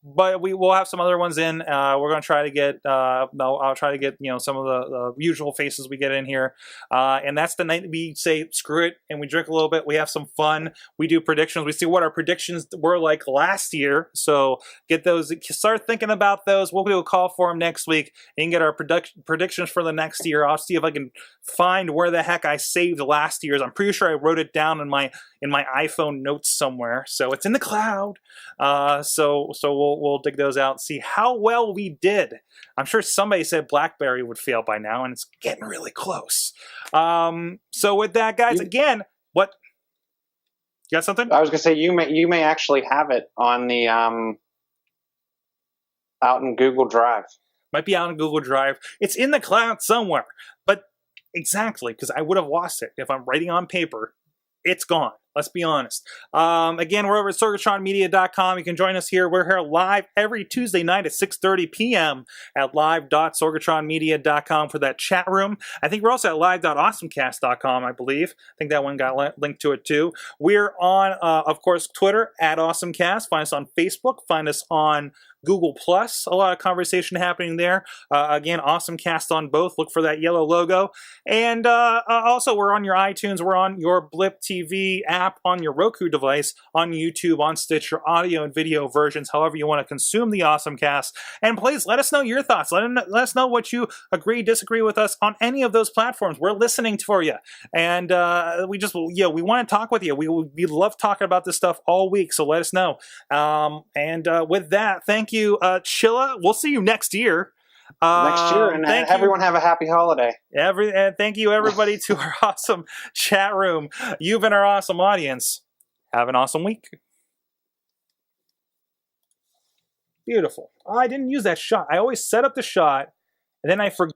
But we will have some other ones in. We're going to try to get, I'll try to get, some of the usual faces we get in here. And that's the night that we say, screw it, and we drink a little bit. We have some fun. We do predictions. We see what our predictions were like last year. So get those, start thinking about those. We'll do a call for them next week and get our predictions for the next year. I'll see if I can find where the heck I saved last year's. I'm pretty sure I wrote it down in my iPhone notes somewhere. So it's in the cloud. So we'll dig those out and see how well we did. I'm sure somebody said BlackBerry would fail by now, and it's getting really close. So with that, guys, again, what? You got something? I was going to say you may actually have it on the out in Google Drive. Might be out in Google Drive. It's in the cloud somewhere, but exactly because I would have lost it if I'm writing on paper. It's gone. Let's be honest. Again, we're over at sorgatronmedia.com. You can join us here. We're here live every Tuesday night at 6:30 p.m. at live.sorgatronmedia.com for that chat room. I think we're also at live.awesomecast.com, I believe. I think that one got linked to it too. We're on, of course, Twitter at AwesomeCast. Find us on Facebook. Find us on Google+. A lot of conversation happening there. Again, AwesomeCast on both. Look for that yellow logo. And also, we're on your iTunes. We're on your Blip TV app, on your Roku device, on YouTube, on Stitcher, audio and video versions, however you want to consume the AwesomeCast. And please, let us know your thoughts. Let us know what you agree, disagree with us on any of those platforms. We're listening for you. And we want to talk with you. We love talking about this stuff all week, so let us know. With that, thank you, Chilla. We'll see you next year. And everyone have a happy holiday. And thank you, everybody, to our awesome chat room. You've been our awesome audience. Have an awesome week. Beautiful. Oh, I didn't use that shot. I always set up the shot, and then I forget.